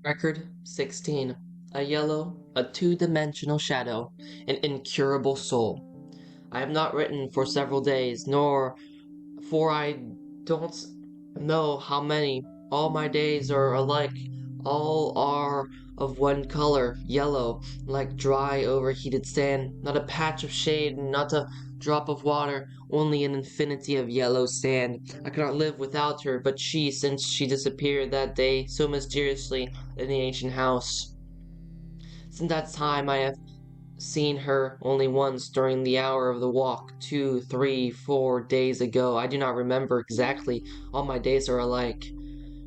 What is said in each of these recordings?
Record 16. A yellow, a two-dimensional shadow, an incurable soul. I have not written for several days, nor for I don't know how many. All my days are alike. All are of one color, yellow, like dry overheated sand. Not a patch of shade, not a drop of water, only an infinity of yellow sand. I cannot live without her, but she, since she disappeared that day so mysteriously in the ancient house. Since that time I have seen her only once during the hour of the walk, 2, 3, 4 days ago. I do not remember exactly. All my days are alike.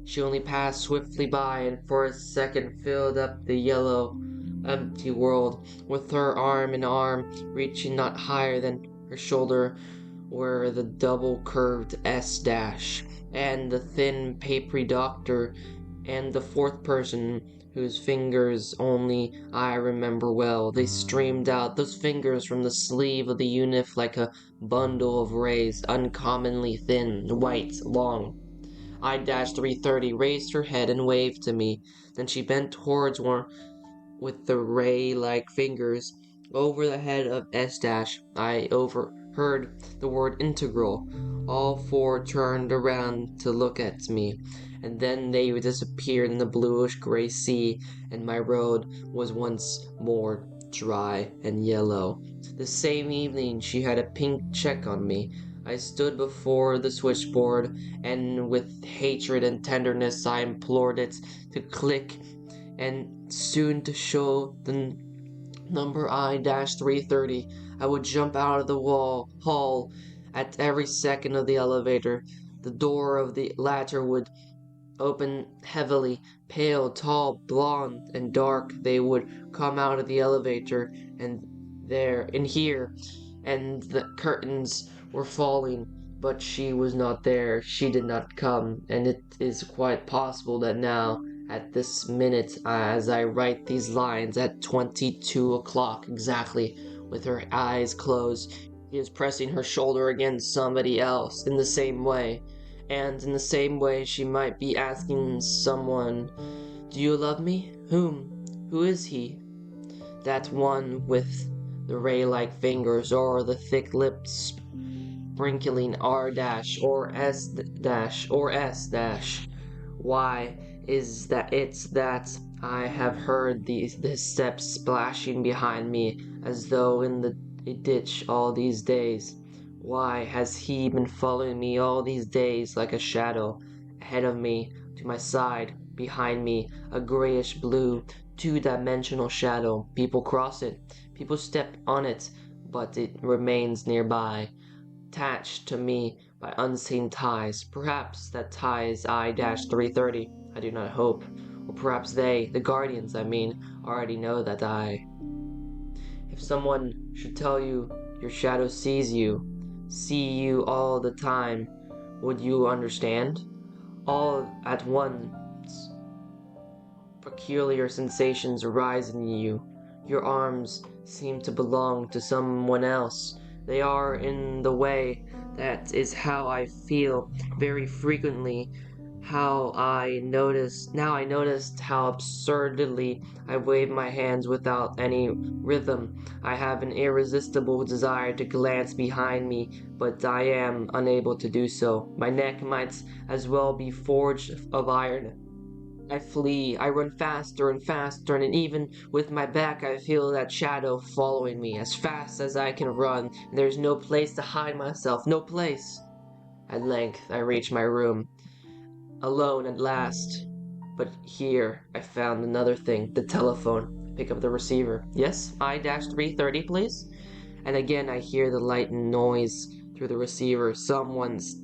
She only passed swiftly by and for a second filled up the yellow, empty world with her arm in arm, reaching not higher than her shoulder, were the double-curved S dash, and the thin, papery doctor, and the fourth person, whose fingers only I remember well. They streamed out, those fingers, from the sleeve of the eunuch like a bundle of rays, uncommonly thin, white, long. I-330 raised her head and waved to me. Then she bent towards one with the ray-like fingers. Over the head of S dash, I overheard the word integral. All four turned around to look at me, and then they disappeared in the bluish-gray sea, and my road was once more dry and yellow. The same evening she had a pink check on me. I stood before the switchboard, and with hatred and tenderness I implored it to click and soon to show the number I-330. I would jump out of the hall at every second of the elevator. The door of the latter would open heavily. Pale, tall, blonde, and dark, they would come out of the elevator, and here, and the curtains were falling, but she was not there. She did not come, and it is quite possible that now, at this minute, as I write these lines, at 22 o'clock exactly, with her eyes closed, she is pressing her shoulder against somebody else in the same way. And in the same way she might be asking someone, "Do you love me? Whom? Who is he?" That one with the ray-like fingers, or the thick lips sprinkling R dash or S dash or S dash. Why is that it's that I have heard his steps splashing behind me as though in the ditch all these days? Why has he been following me all these days like a shadow, ahead of me, to my side, behind me, a grayish-blue, two-dimensional shadow? People cross it, people step on it, but it remains nearby, attached to me by unseen ties. Perhaps that ties I-330, I do not hope, or perhaps they, the guardians I mean, already know that if someone should tell you your shadow sees you all the time, would you understand? All at once, peculiar sensations arise in you. Your arms seem to belong to someone else. They are in the way. That is how I feel very frequently. Now I noticed how absurdly I wave my hands without any rhythm. I have an irresistible desire to glance behind me, but I am unable to do so. My neck might as well be forged of iron. I flee, I run faster and faster, and even with my back I feel that shadow following me as fast as I can run, and there's no place to hide myself, no place. At length I reach my room, alone at last. But here I found another thing, the telephone. Pick up the receiver. Yes, I-330, please? And again I hear the light noise through the receiver. Someone's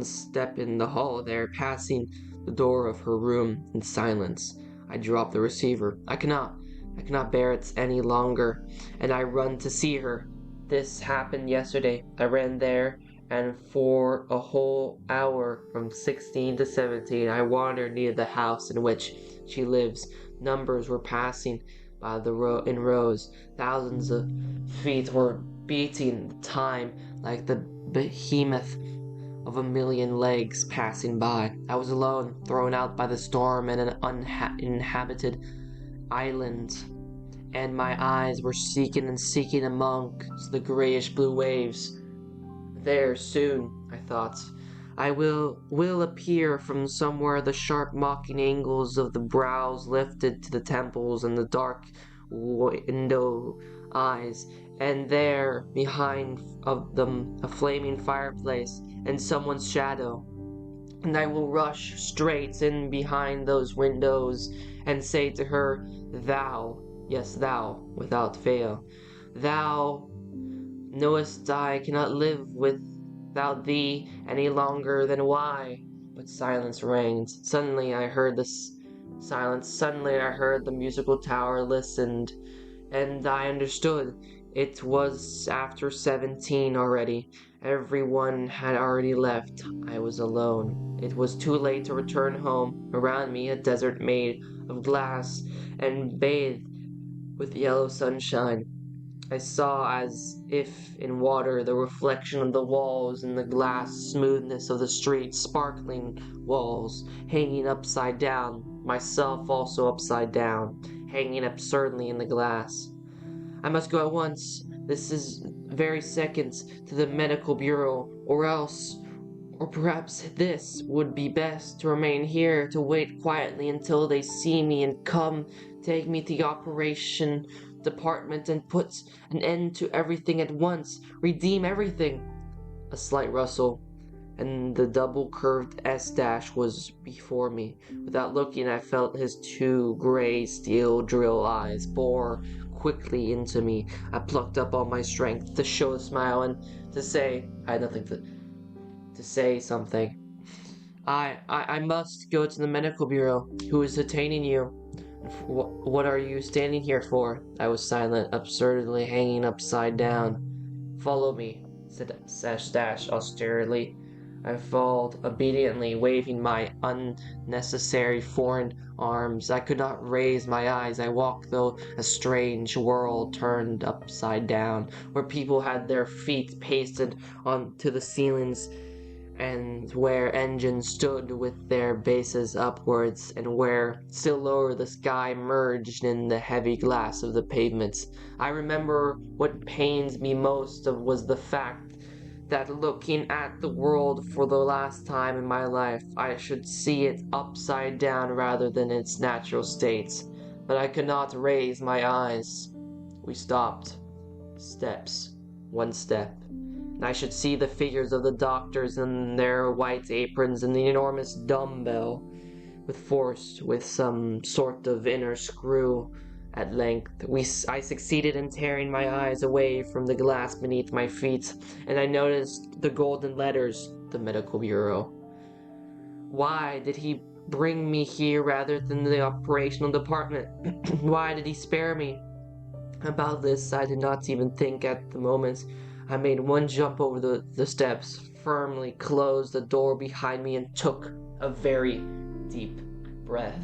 step in the hall there, passing the door of her room in silence. I drop the receiver. I cannot bear it any longer, and I run to see her. This happened yesterday. I ran there, and for a whole hour, from 16 to 17, I wandered near the house in which she lives. Numbers were passing by in rows. Thousands of feet were beating the time like the behemoth of a million legs passing by. I was alone, thrown out by the storm in an uninhabited island, and my eyes were seeking and seeking amongst the grayish-blue waves. There, soon, I thought, I will appear from somewhere, the sharp mocking angles of the brows lifted to the temples and the dark window eyes, and there, behind of them, a flaming fireplace and someone's shadow. And I will rush straight in behind those windows and say to her, "Thou, yes, thou, without fail, thou knowest I cannot live without thee any longer, then why?" But silence reigned. Suddenly I heard the musical tower listened, and I understood. It was after 17 already. Everyone had already left. I was alone. It was too late to return home. Around me a desert made of glass and bathed with yellow sunshine. I saw, as if in water, the reflection of the walls and the glass smoothness of the street, sparkling walls, hanging upside down, myself also upside down, hanging absurdly in the glass. I must go at once, this is very second, to the medical bureau, or perhaps this would be best, to remain here, to wait quietly until they see me and come, take me to the operation department and put an end to everything at once, redeem everything. A slight rustle, and the double-curved S- was before me. Without looking, I felt his two gray steel drill eyes bore quickly into me. I plucked up all my strength to show a smile and to say, I had nothing to say something. I must go to the medical bureau. Who is detaining you? What are you standing here for? I was silent, absurdly hanging upside down. Follow me, said Sash austerely. I followed obediently, waving my unnecessary foreign arms. I could not raise my eyes. I walked through a strange world turned upside down, where people had their feet pasted onto the ceilings, and where engines stood with their bases upwards, and where, still lower, the sky merged in the heavy glass of the pavements. I remember what pains me most was the fact that, looking at the world for the last time in my life, I should see it upside down rather than in its natural states. But I could not raise my eyes. We stopped. Steps. One step. I should see the figures of the doctors in their white aprons and the enormous dumbbell with some sort of inner screw. At length, I succeeded in tearing my eyes away from the glass beneath my feet, and I noticed the golden letters, the medical bureau. Why did he bring me here rather than the operational department? Why did he spare me? About this I did not even think at the moment. I made one jump over the steps, firmly closed the door behind me, and took a very deep breath,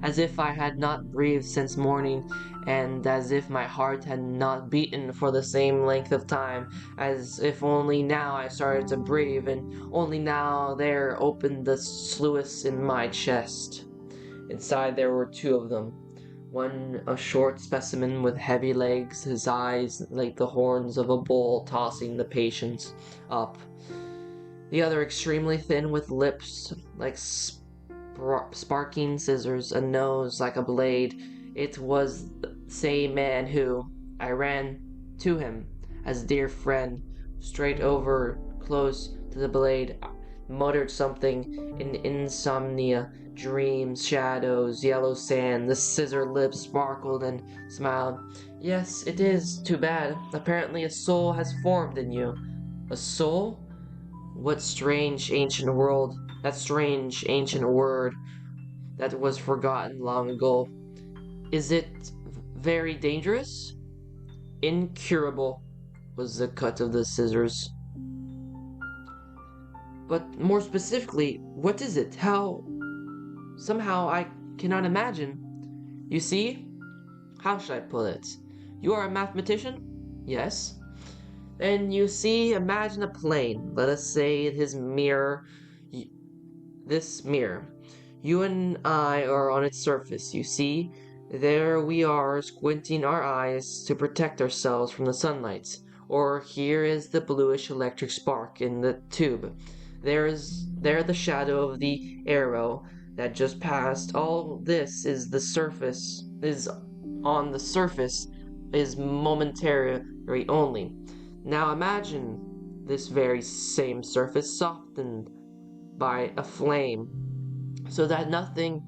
as if I had not breathed since morning, and as if my heart had not beaten for the same length of time, as if only now I started to breathe, and only now there opened the sluice in my chest. Inside there were two of them. One a short specimen with heavy legs, his eyes like the horns of a bull tossing the patient up. The other extremely thin, with lips like sparking scissors, a nose like a blade. It was the same man who, I ran to him as a dear friend, straight over close to the blade, muttered something in insomnia, dreams, shadows, yellow sand. The scissor lips sparkled and smiled. Yes, it is too bad. Apparently a soul has formed in you. A soul? What strange ancient world, that strange ancient word that was forgotten long ago. Is it very dangerous? Incurable was the cut of the scissors. But more specifically, what is it? How? Somehow I cannot imagine. You see? How should I put it? You are a mathematician? Yes. Then you see, imagine a plane. Let us say this mirror. You and I are on its surface, you see. There we are, squinting our eyes to protect ourselves from the sunlight. Or here is the bluish electric spark in the tube. There the shadow of the arrow that just passed. All this is on the surface, is momentary only. Now imagine this very same surface softened by a flame, so that nothing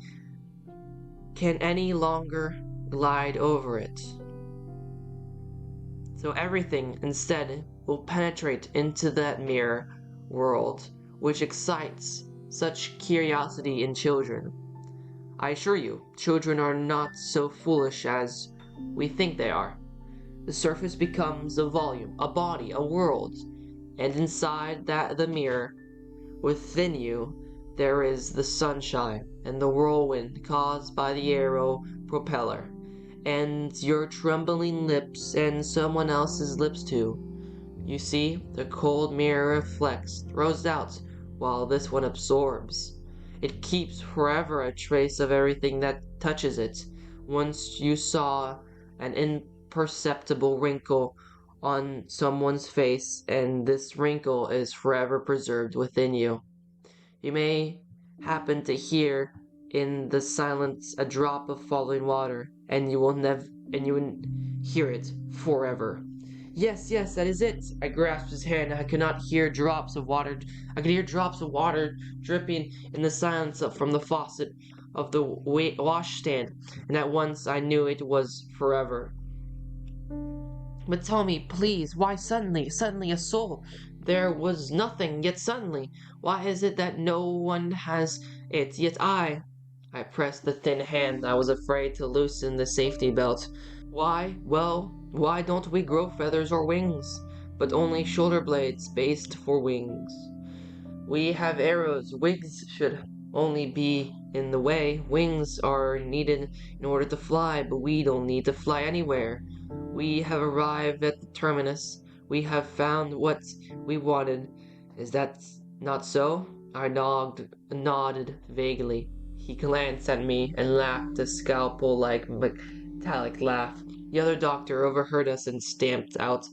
can any longer glide over it. So everything instead will penetrate into that mirror world, which excites such curiosity in children. I assure you, children are not so foolish as we think they are. The surface becomes a volume, a body, a world, and inside the mirror, within you, there is the sunshine and the whirlwind caused by the arrow propeller, and your trembling lips and someone else's lips too. You see, the cold mirror reflects, throws out, while this one absorbs. It keeps forever a trace of everything that touches it. Once you saw an imperceptible wrinkle on someone's face, and this wrinkle is forever preserved within you. You may happen to hear in the silence a drop of falling water, and you will hear it forever. Yes, yes, that is it. I grasped his hand. I could not hear drops of water. I could hear drops of water dripping in the silence from the faucet of the washstand, and at once I knew it was forever. But tell me, please, why suddenly a soul? There was nothing, yet suddenly. Why is it that no one has it, yet I pressed the thin hand. I was afraid to loosen the safety belt. Why? Well, why don't we grow feathers or wings? But only shoulder blades based for wings. We have arrows. Wings should only be in the way. Wings are needed in order to fly, but we don't need to fly anywhere. We have arrived at the terminus. We have found what we wanted. Is that not so? I nodded vaguely. He glanced at me and laughed a scalpel-like metallic laugh. The other doctor overheard us and stamped out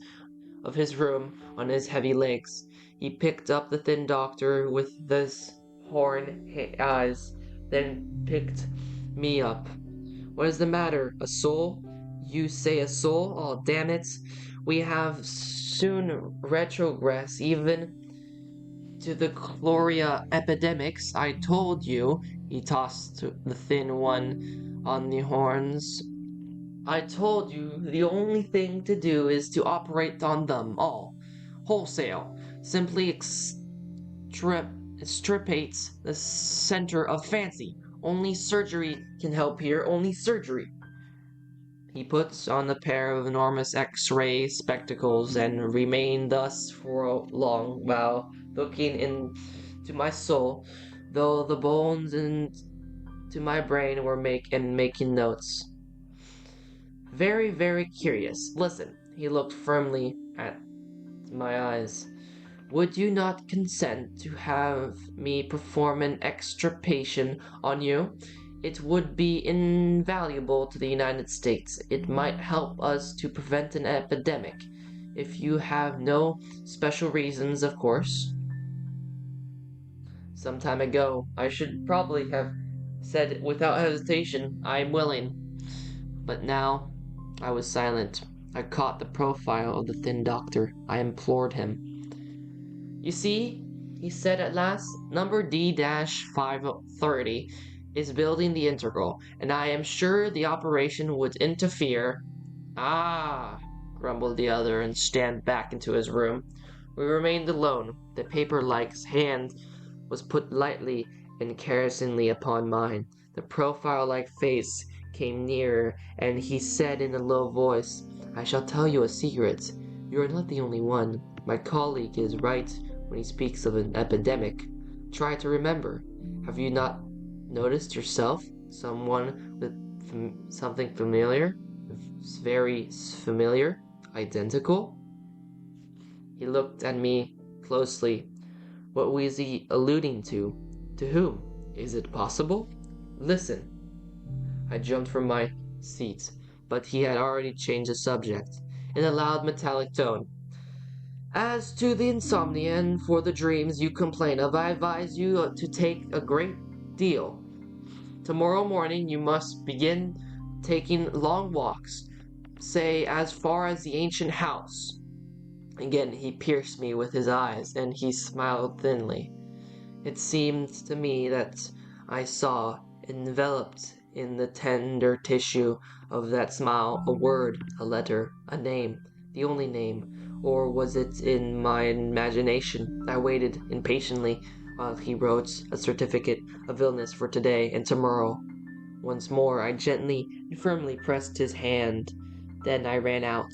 of his room on his heavy legs. He picked up the thin doctor with his horn eyes, then picked me up. What is the matter? A soul? You say a soul? Oh, damn it. We have soon retrogress even to the Gloria epidemics. I told you. He tossed the thin one on the horns. I told you the only thing to do is to operate on them all. Wholesale. Simply extirpates the center of fancy. Only surgery can help here. Only surgery. He puts on a pair of enormous X-ray spectacles and remained thus for a long while, looking into my soul, though the bones into my brain were making notes. Very, very curious. Listen, he looked firmly at my eyes. Would you not consent to have me perform an extirpation on you? It would be invaluable to the United States. It might help us to prevent an epidemic. If you have no special reasons, of course. Some time ago, I should probably have said without hesitation, I am willing. But now, I was silent. I caught the profile of the thin doctor. I implored him. You see, he said at last, number D-530 is building the integral, and I am sure the operation would interfere. Ah, grumbled the other and stamped back into his room. We remained alone. The paper-like hand was put lightly and caressingly upon mine. The profile-like face came nearer, and he said in a low voice, I shall tell you a secret. You are not the only one. My colleague is right when he speaks of an epidemic. Try to remember. Have you not noticed yourself someone with something familiar? Very familiar? Identical? He looked at me closely. What was he alluding to? To whom? Is it possible? Listen. I jumped from my seat, but he had already changed the subject, in a loud metallic tone. As to the insomnia and for the dreams you complain of, I advise you to take a great deal. Tomorrow morning you must begin taking long walks, say as far as the ancient house. Again he pierced me with his eyes, and he smiled thinly. It seemed to me that I saw, enveloped in the tender tissue of that smile, a word, a letter, a name, the only name, or was it in my imagination? I waited impatiently while he wrote a certificate of illness for today and tomorrow. Once more I gently and firmly pressed his hand. Then I ran out.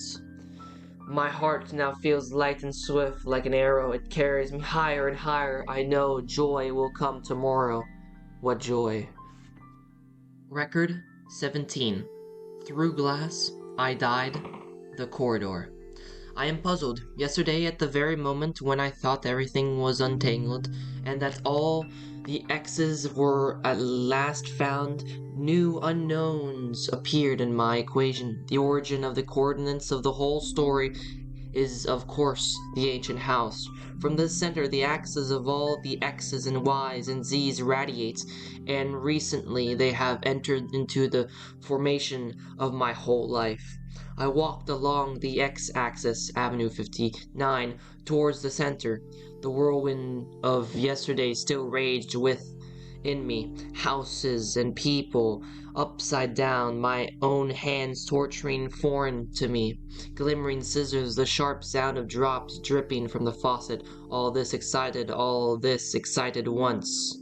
My heart now feels light and swift like an arrow. It carries me higher and higher. I know joy will come tomorrow. What joy? Record 17. Through glass, I died. The corridor. I am puzzled. Yesterday, at the very moment when I thought everything was untangled, and that all the X's were at last found, new unknowns appeared in my equation. The origin of the coordinates of the whole story is, of course, the ancient house. From the center, the axis of all the X's and Y's and Z's radiates, and recently they have entered into the formation of my whole life. I walked along the X-axis, Avenue 59, towards the center. The whirlwind of yesterday still raged within me. Houses and people, upside down, my own hands torturing foreign to me. Glimmering scissors, the sharp sound of drops dripping from the faucet. All this excited once.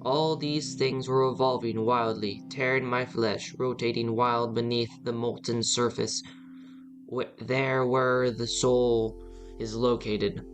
All these things were revolving wildly, tearing my flesh, rotating wild beneath the molten surface, there where the soul is located.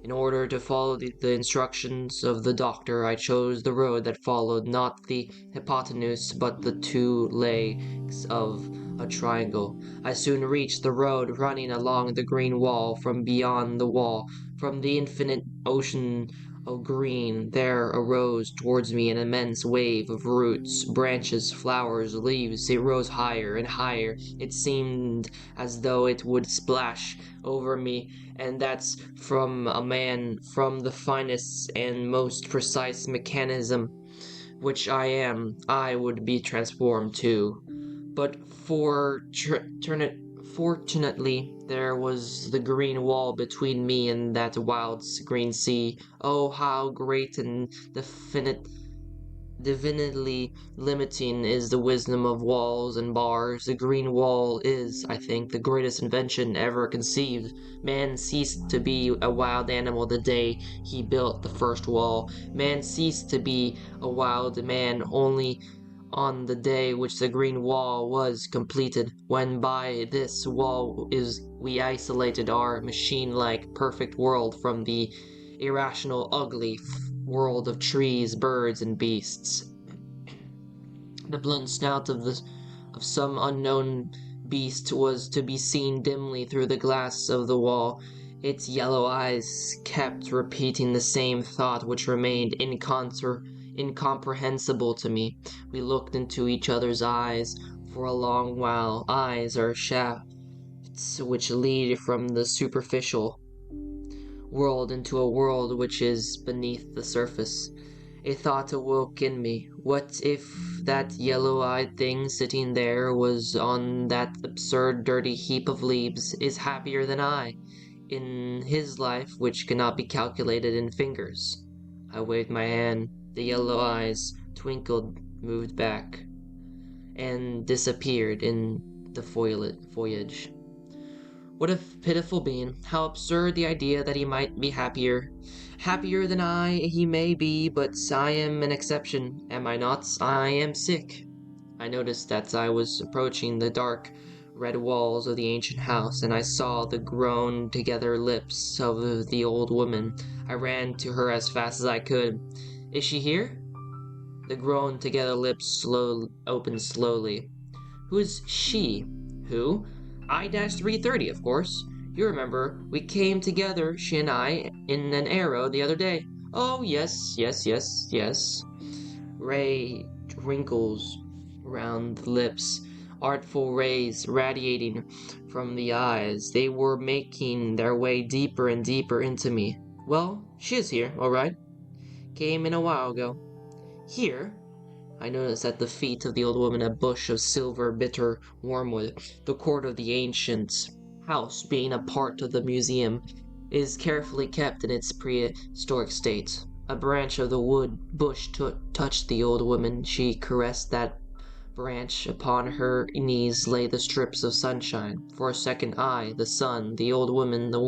In order to follow the instructions of the doctor, I chose the road that followed not the hypotenuse but the two legs of a triangle. I soon reached the road running along the green wall. From beyond the wall, from the infinite ocean of green, there arose towards me an immense wave of roots, branches, flowers, leaves. It rose higher and higher. It seemed as though it would splash over me, and that's from a man, from the finest and most precise mechanism which I would be transformed too. But fortunately, there was the green wall between me and that wild green sea. Oh, how great and divinely limiting is the wisdom of walls and bars. The green wall is, I think, the greatest invention ever conceived. Man ceased to be a wild animal the day he built the first wall. Man ceased to be a wild man only on the day which the green wall was completed, when by this wall we isolated our machine-like perfect world from the irrational, ugly world of trees, birds, and beasts. The blunt snout of some unknown beast was to be seen dimly through the glass of the wall. Its yellow eyes kept repeating the same thought, which remained incomprehensible to me. We looked into each other's eyes for a long while. Eyes are shafts which lead from the superficial world into a world which is beneath the surface. A thought awoke in me. What if that yellow-eyed thing sitting there was on that absurd dirty heap of leaves is happier than I, in his life which cannot be calculated in fingers? I waved my hand. The yellow eyes twinkled, moved back, and disappeared in the foliage. What a pitiful being! How absurd the idea that he might be happier. Happier than I he may be, but I am an exception, am I not? I am sick. I noticed that I was approaching the dark red walls of the ancient house, and I saw the grown-together lips of the old woman. I ran to her as fast as I could. Is she here? The grown-together lips opened slowly. Who is she? Who? I-330, of course. You remember, we came together, she and I, in an arrow the other day. Oh, yes. Ray wrinkles round the lips, artful rays radiating from the eyes. They were making their way deeper and deeper into me. Well, she is here, all right. Came in a while ago. Here? I noticed at the feet of the old woman a bush of silver bitter wormwood. The court of the ancient house, being a part of the museum, is carefully kept in its prehistoric state. A branch of the wood bush touched the old woman. She caressed that branch. Upon her knees lay the strips of sunshine. For a second, I, the sun, the old woman, the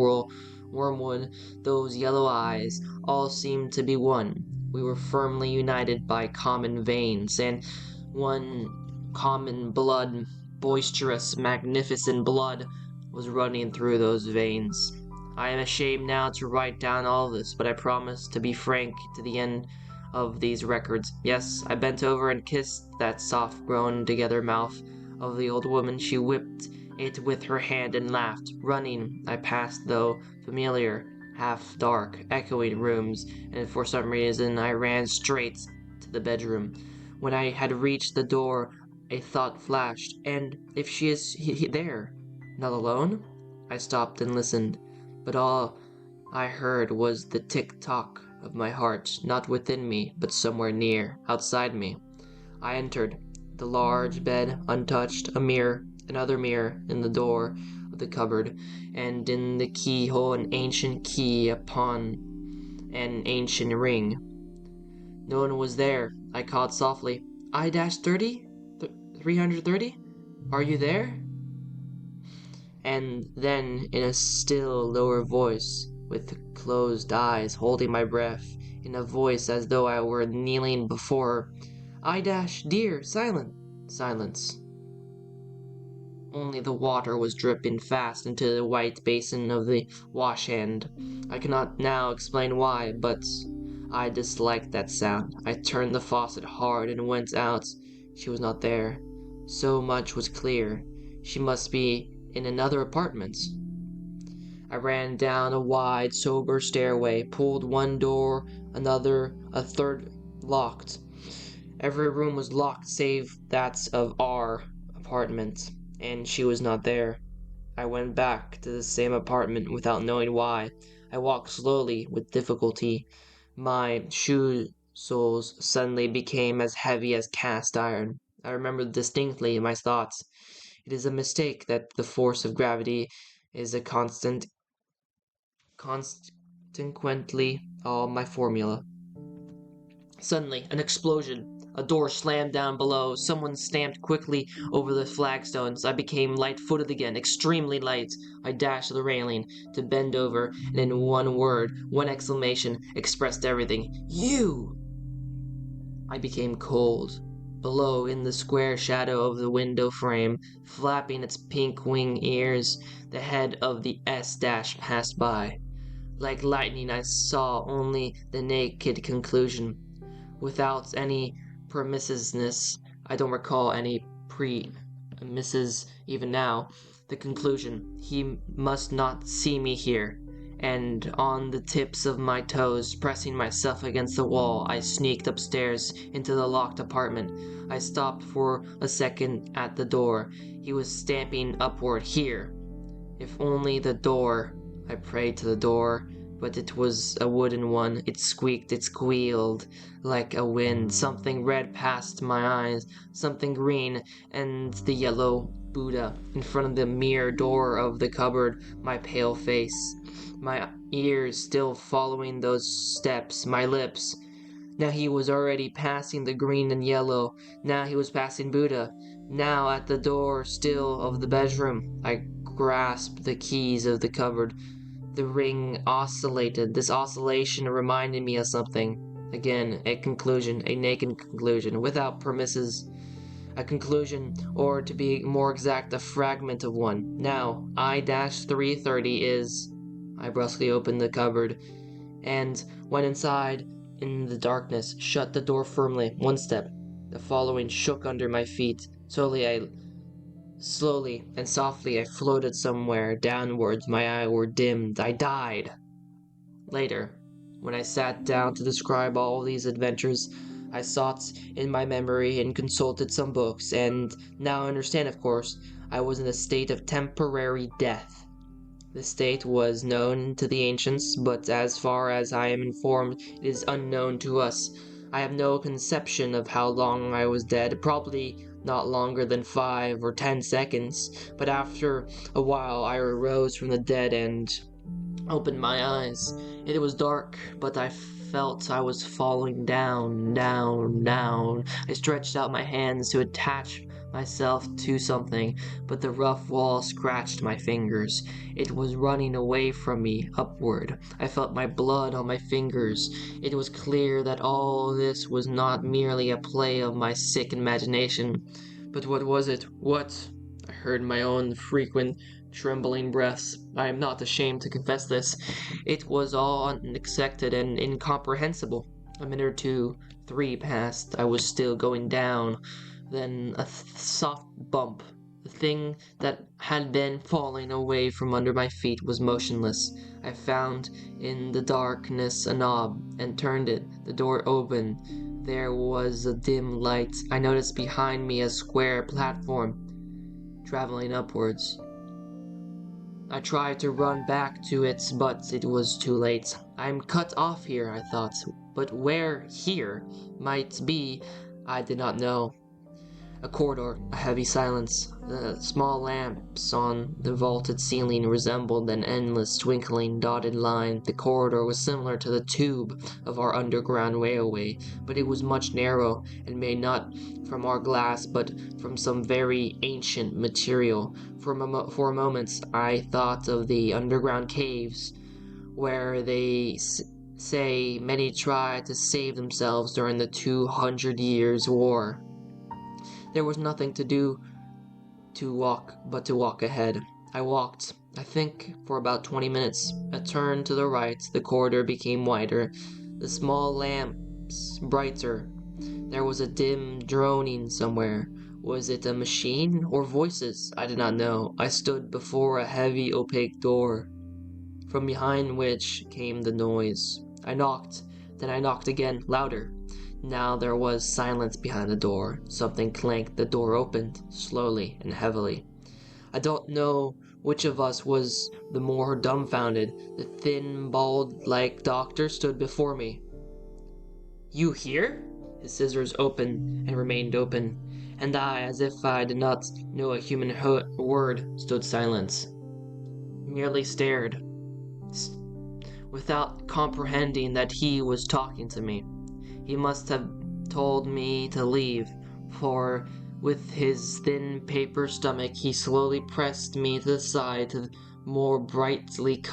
wormwood, those yellow eyes, all seemed to be one. We were firmly united by common veins, and one common blood, boisterous, magnificent blood, was running through those veins. I am ashamed now to write down all this, but I promise to be frank to the end of these records. Yes, I bent over and kissed that soft, grown-together mouth of the old woman. She whipped it with her hand and laughed. Running, I passed through familiar, half-dark, echoing rooms, and for some reason I ran straight to the bedroom. When I had reached the door, a thought flashed. And if she is there, not alone? I stopped and listened, but all I heard was the tick-tock of my heart, not within me, but somewhere near, outside me. I entered. The large bed, untouched, a mirror, another mirror in the door of the cupboard, and in the keyhole an ancient key upon an ancient ring. No one was there. I called softly, I-30? 330? Are you there? And then, in a still lower voice, with closed eyes, holding my breath, in a voice as though I were kneeling before her, dear, silence. Only the water was dripping fast into the white basin of the wash-hand. I cannot now explain why, but I disliked that sound. I turned the faucet hard and went out. She was not there. So much was clear. She must be in another apartment. I ran down a wide, sober stairway, pulled one door, another, a third locked. Every room was locked save that of our apartment, and she was not there. I went back to the same apartment without knowing why. I walked slowly, with difficulty. My shoe soles suddenly became as heavy as cast iron. I remember distinctly my thoughts. It is a mistake that the force of gravity is a consequently all my formula. Suddenly, an explosion. A door slammed down below. Someone stamped quickly over the flagstones. I became light-footed again, extremely light. I dashed to the railing to bend over, and in one word, one exclamation, expressed everything. You! I became cold. Below, in the square shadow of the window frame, flapping its pink wing ears, the head of the S- passed by. Like lightning, I saw only the naked conclusion. Without any permissiveness, I don't recall any premises even now, the conclusion. He must not see me here. And on the tips of my toes, pressing myself against the wall, I sneaked upstairs into the locked apartment. I stopped for a second at the door. He was stamping upward. Here. If only the door. I prayed to the door, but it was a wooden one. It squeaked, it squealed like a wind. Something red passed my eyes, something green, and the yellow Buddha in front of the mirror door of the cupboard, my pale face, my ears still following those steps, my lips. Now he was already passing the green and yellow. Now he was passing Buddha. Now at the door still of the bedroom. I grasped the keys of the cupboard. The ring oscillated. This oscillation reminded me of something. Again, a conclusion, a naked conclusion, without premises. A conclusion, or to be more exact, a fragment of one. Now, I-330 is... I brusquely opened the cupboard, and went inside in the darkness, shut the door firmly. One step. The following shook under my feet. Slowly I Slowly and softly I floated somewhere downwards, my eyes were dimmed, I died. Later, when I sat down to describe all these adventures, I sought in my memory and consulted some books, and now I understand, of course, I was in a state of temporary death. The state was known to the ancients, but as far as I am informed, it is unknown to us. I have no conception of how long I was dead, probably not longer than 5 or 10 seconds, but after a while I arose from the dead and opened my eyes. It was dark, but I felt I was falling down, down, down. I stretched out my hands to attach myself to something, but the rough wall scratched my fingers. It was running away from me, upward. I felt my blood on my fingers. It was clear that all this was not merely a play of my sick imagination. But what was it? What? I heard my own frequent trembling breaths. I am not ashamed to confess this. It was all unexpected and incomprehensible. A minute or two, 3 passed. I was still going down. Then a soft bump. The thing that had been falling away from under my feet was motionless. I found in the darkness a knob and turned it. The door opened. There was a dim light. I noticed behind me a square platform traveling upwards. I tried to run back to it, but it was too late. I'm cut off here, I thought, but where here might be, I did not know. A corridor, a heavy silence. The small lamps on the vaulted ceiling resembled an endless twinkling dotted line. The corridor was similar to the tube of our underground railway, but it was much narrow and made not from our glass but from some very ancient material. For a moment I thought of the underground caves where they say many tried to save themselves during the 200 Years' War. There was nothing to do but to walk ahead. I walked, I think, for about 20 minutes. A turn to the right, the corridor became wider, the small lamps brighter. There was a dim droning somewhere. Was it a machine or voices? I did not know. I stood before a heavy opaque door, from behind which came the noise. I knocked, then I knocked again, louder. Now there was silence behind the door. Something clanked. The door opened, slowly and heavily. I don't know which of us was the more dumbfounded. The thin, bald-like doctor stood before me. "You here?" His scissors opened and remained open, and I, as if I did not know a human word, stood silent. Merely stared, without comprehending that he was talking to me. He must have told me to leave, for with his thin paper stomach he slowly pressed me to the side to the more brightly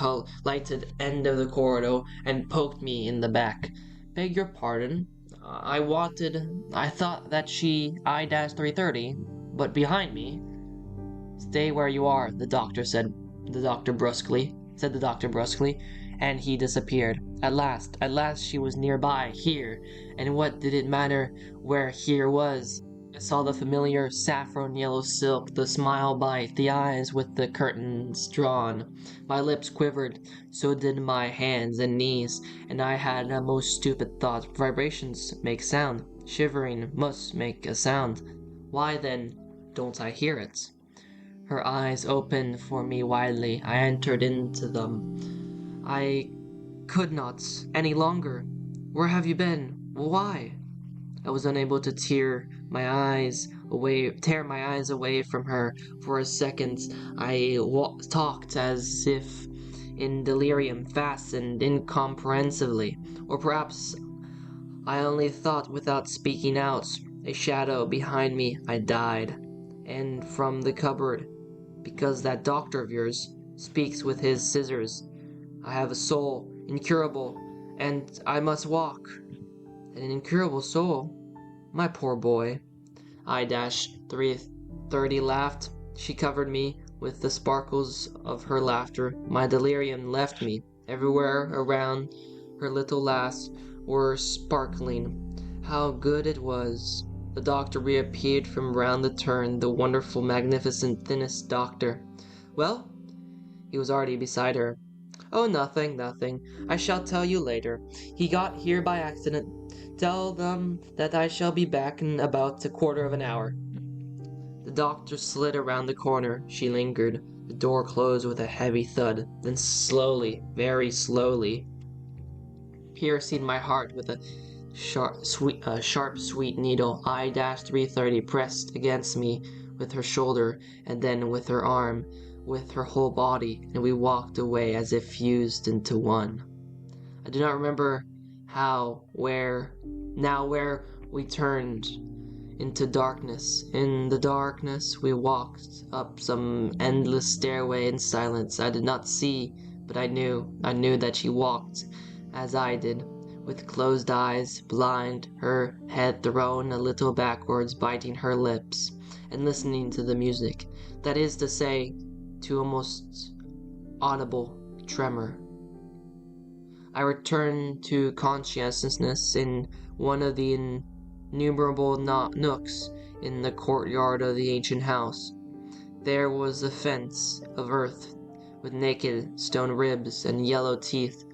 lighted end of the corridor and poked me in the back. "Beg your pardon. I thought that she I-330, but behind me." "Stay where you are," the doctor said the doctor brusquely, and he disappeared. At last she was nearby, here, and what did it matter where here was? I saw the familiar saffron yellow silk, the smile bite, the eyes with the curtains drawn. My lips quivered, so did my hands and knees, and I had a most stupid thought. Vibrations make sound. Shivering must make a sound. Why then don't I hear it? Her eyes opened for me widely. I entered into them. I could not any longer. "Where have you been? Why?" I was unable to tear my eyes away from her. For a second I talked as if in delirium, fast and incomprehensibly. Or perhaps I only thought without speaking out. A shadow behind me. I died. And from the cupboard, because that doctor of yours speaks with his scissors. I have a soul, incurable, and I must walk. An incurable soul? My poor boy. I-330 laughed. She covered me with the sparkles of her laughter. My delirium left me. Everywhere around her little lass were sparkling. How good it was. The doctor reappeared from round the turn, the wonderful, magnificent, thinnest doctor. Well? He was already beside her. Oh, nothing, nothing. I shall tell you later. He got here by accident. Tell them that I shall be back in about a quarter of an hour. The doctor slid around the corner. She lingered. The door closed with a heavy thud. Then slowly, very slowly, piercing my heart with a sharp, sweet needle, I-330 pressed against me with her shoulder, and then with her arm, with her whole body, and we walked away as if fused into one. I do not remember how, where we turned into darkness. In the darkness, we walked up some endless stairway in silence. I did not see, but I knew that she walked as I did, with closed eyes, blind, her head thrown a little backwards, biting her lips, and listening to the music. That is to say, to almost audible tremor. I returned to consciousness in one of the innumerable nooks in the courtyard of the ancient house. There was a fence of earth with naked stone ribs and yellow teeth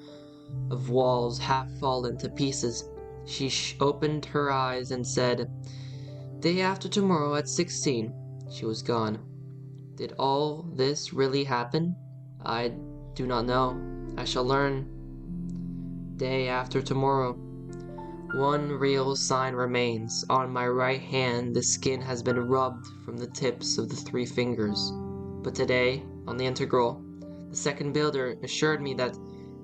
of walls half fallen to pieces. She opened her eyes and said, "Day after tomorrow at 16. She was gone. Did all this really happen? I do not know. I shall learn. Day after tomorrow. One real sign remains. On my right hand, the skin has been rubbed from the tips of the 3 fingers. But today, on the integral, the second builder assured me that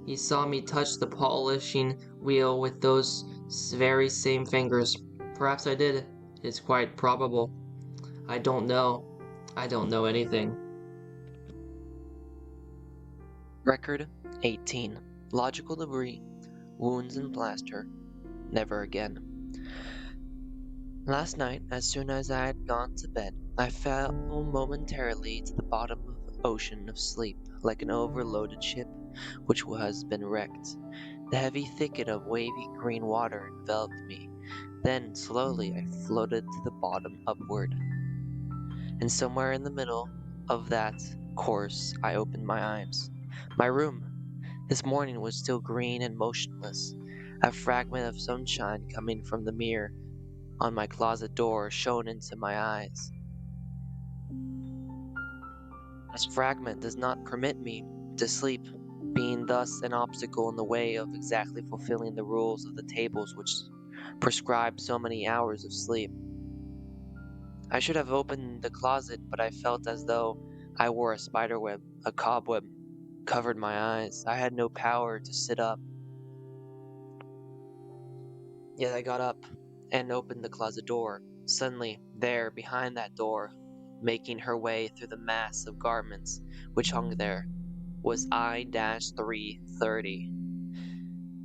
he saw me touch the polishing wheel with those very same fingers. Perhaps I did. It is quite probable. I don't know. I don't know anything." Record 18. Logical debris, wounds and plaster. Never again. Last night, as soon as I had gone to bed, I fell momentarily to the bottom of the ocean of sleep, like an overloaded ship which has been wrecked. The heavy thicket of wavy green water enveloped me. Then, slowly, I floated to the bottom upward. And somewhere in the middle of that course, I opened my eyes. My room, this morning, was still green and motionless. A fragment of sunshine coming from the mirror on my closet door shone into my eyes. This fragment does not permit me to sleep, being thus an obstacle in the way of exactly fulfilling the rules of the tables which prescribe so many hours of sleep. I should have opened the closet, but I felt as though I wore a spiderweb. A cobweb covered my eyes. I had no power to sit up. Yet I got up and opened the closet door. Suddenly, there, behind that door, making her way through the mass of garments which hung there, was I-330.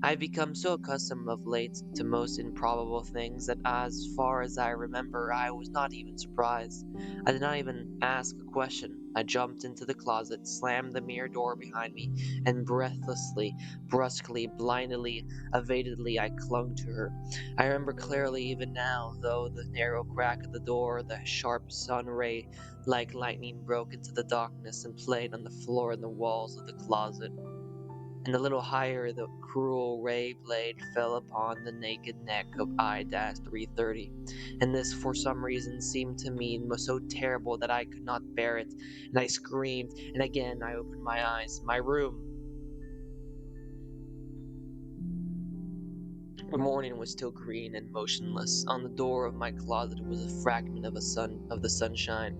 I have become so accustomed of late to most improbable things that as far as I remember, I was not even surprised. I did not even ask a question. I jumped into the closet, slammed the mirror door behind me, and breathlessly, brusquely, blindly, evadedly, I clung to her. I remember clearly even now, though the narrow crack of the door, the sharp sun ray like lightning broke into the darkness and played on the floor and the walls of the closet. And a little higher, the cruel ray blade fell upon the naked neck of I-330, and this for some reason seemed to me so terrible that I could not bear it, and I screamed, and again I opened my eyes. My room. The morning was still green and motionless. On the door of my closet was a fragment of the sunshine.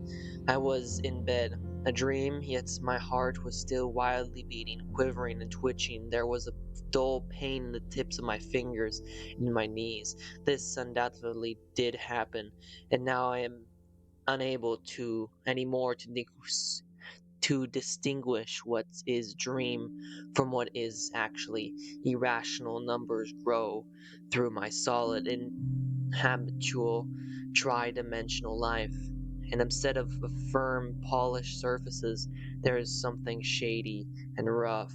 I was in bed. A dream, yet my heart was still wildly beating, quivering and twitching. There was a dull pain in the tips of my fingers and in my knees. This undoubtedly did happen, and now I am unable anymore to distinguish what is dream from what is actually irrational. Numbers grow through my solid and habitual tri-dimensional life, and instead of firm, polished surfaces, there is something shady and rough.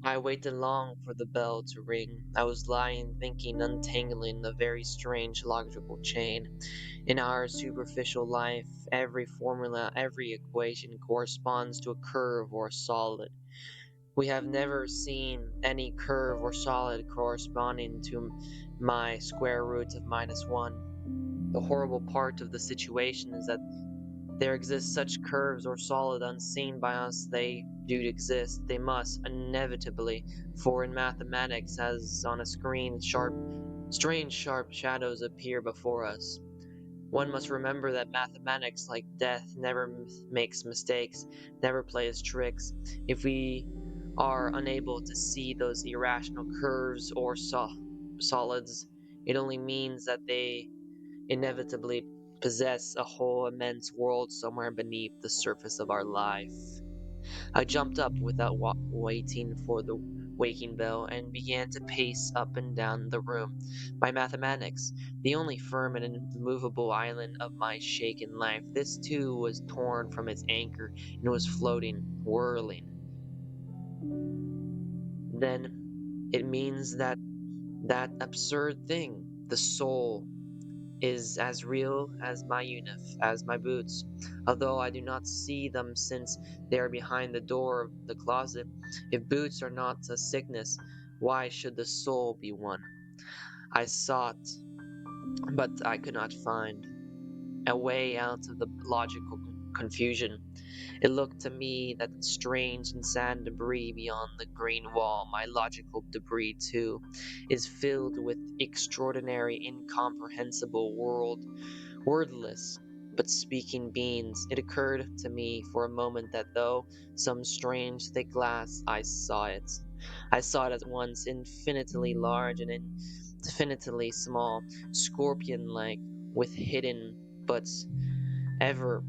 I waited long for the bell to ring. I was lying thinking, untangling a very strange logical chain. In our superficial life, every formula, every equation corresponds to a curve or a solid. We have never seen any curve or solid corresponding to my square root of -1. The horrible part of the situation is that there exist such curves or solid unseen by us. They do exist. They must, inevitably, for in mathematics, as on a screen, strange sharp shadows appear before us. One must remember that mathematics, like death, never makes mistakes, never plays tricks. If we are unable to see those irrational curves or solids, it only means that they inevitably possess a whole immense world somewhere beneath the surface of our life. I jumped up without waiting for the waking bell and began to pace up and down the room. My mathematics, the only firm and immovable island of my shaken life, this too was torn from its anchor and was floating, whirling. Then it means that absurd thing, the soul, is as real as my as my boots, although I do not see them since they are behind the door of the closet. If boots are not a sickness, why should the soul be one? I sought, but I could not find a way out of the logical confusion. It looked to me that strange and sad debris beyond the green wall, my logical debris too, is filled with extraordinary, incomprehensible wordless but speaking beings. It occurred to me for a moment that though some strange thick glass, I saw it. I saw it at once infinitely large and infinitely small, scorpion-like, with hidden but ever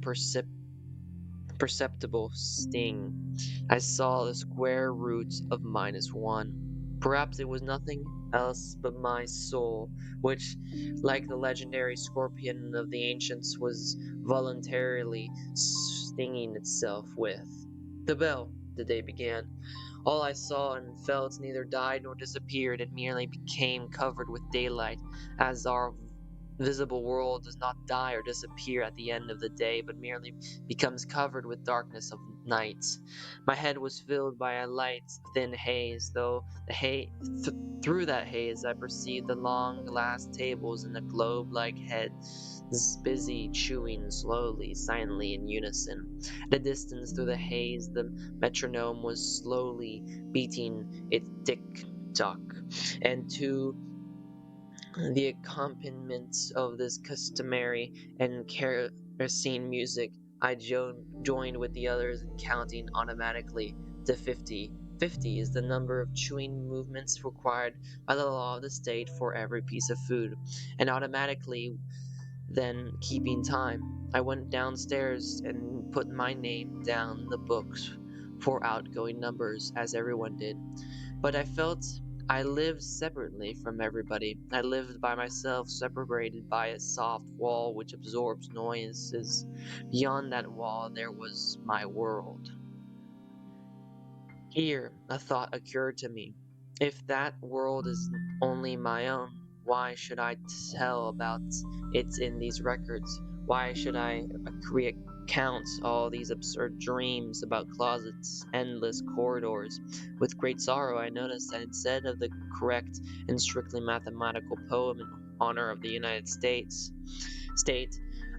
perceptible sting. I saw the square root of -1. Perhaps it was nothing else but my soul, which, like the legendary scorpion of the ancients, was voluntarily stinging itself with. The bell, the day began. All I saw and felt neither died nor disappeared, it merely became covered with daylight, as our visible world does not die or disappear at the end of the day, but merely becomes covered with darkness of night. My head was filled by a light, thin haze, though through that haze I perceived the long glass tables and the globe-like heads busy chewing slowly, silently in unison. At a distance through the haze, the metronome was slowly beating its tick-tock, and to the accompaniment of this customary and kerosene music, I joined with the others in counting automatically to 50. 50 is the number of chewing movements required by the law of the state for every piece of food, and automatically then keeping time, I went downstairs and put my name down in the books for outgoing numbers, as everyone did. But I felt I lived separately from everybody. I lived by myself, separated by a soft wall which absorbs noises. Beyond that wall there was my world. Here a thought occurred to me. If that world is only my own, why should I tell about it in these records? Why should I recount all these absurd dreams about closets, endless corridors? With great sorrow, I noticed that instead of the correct and strictly mathematical poem in honor of the United State,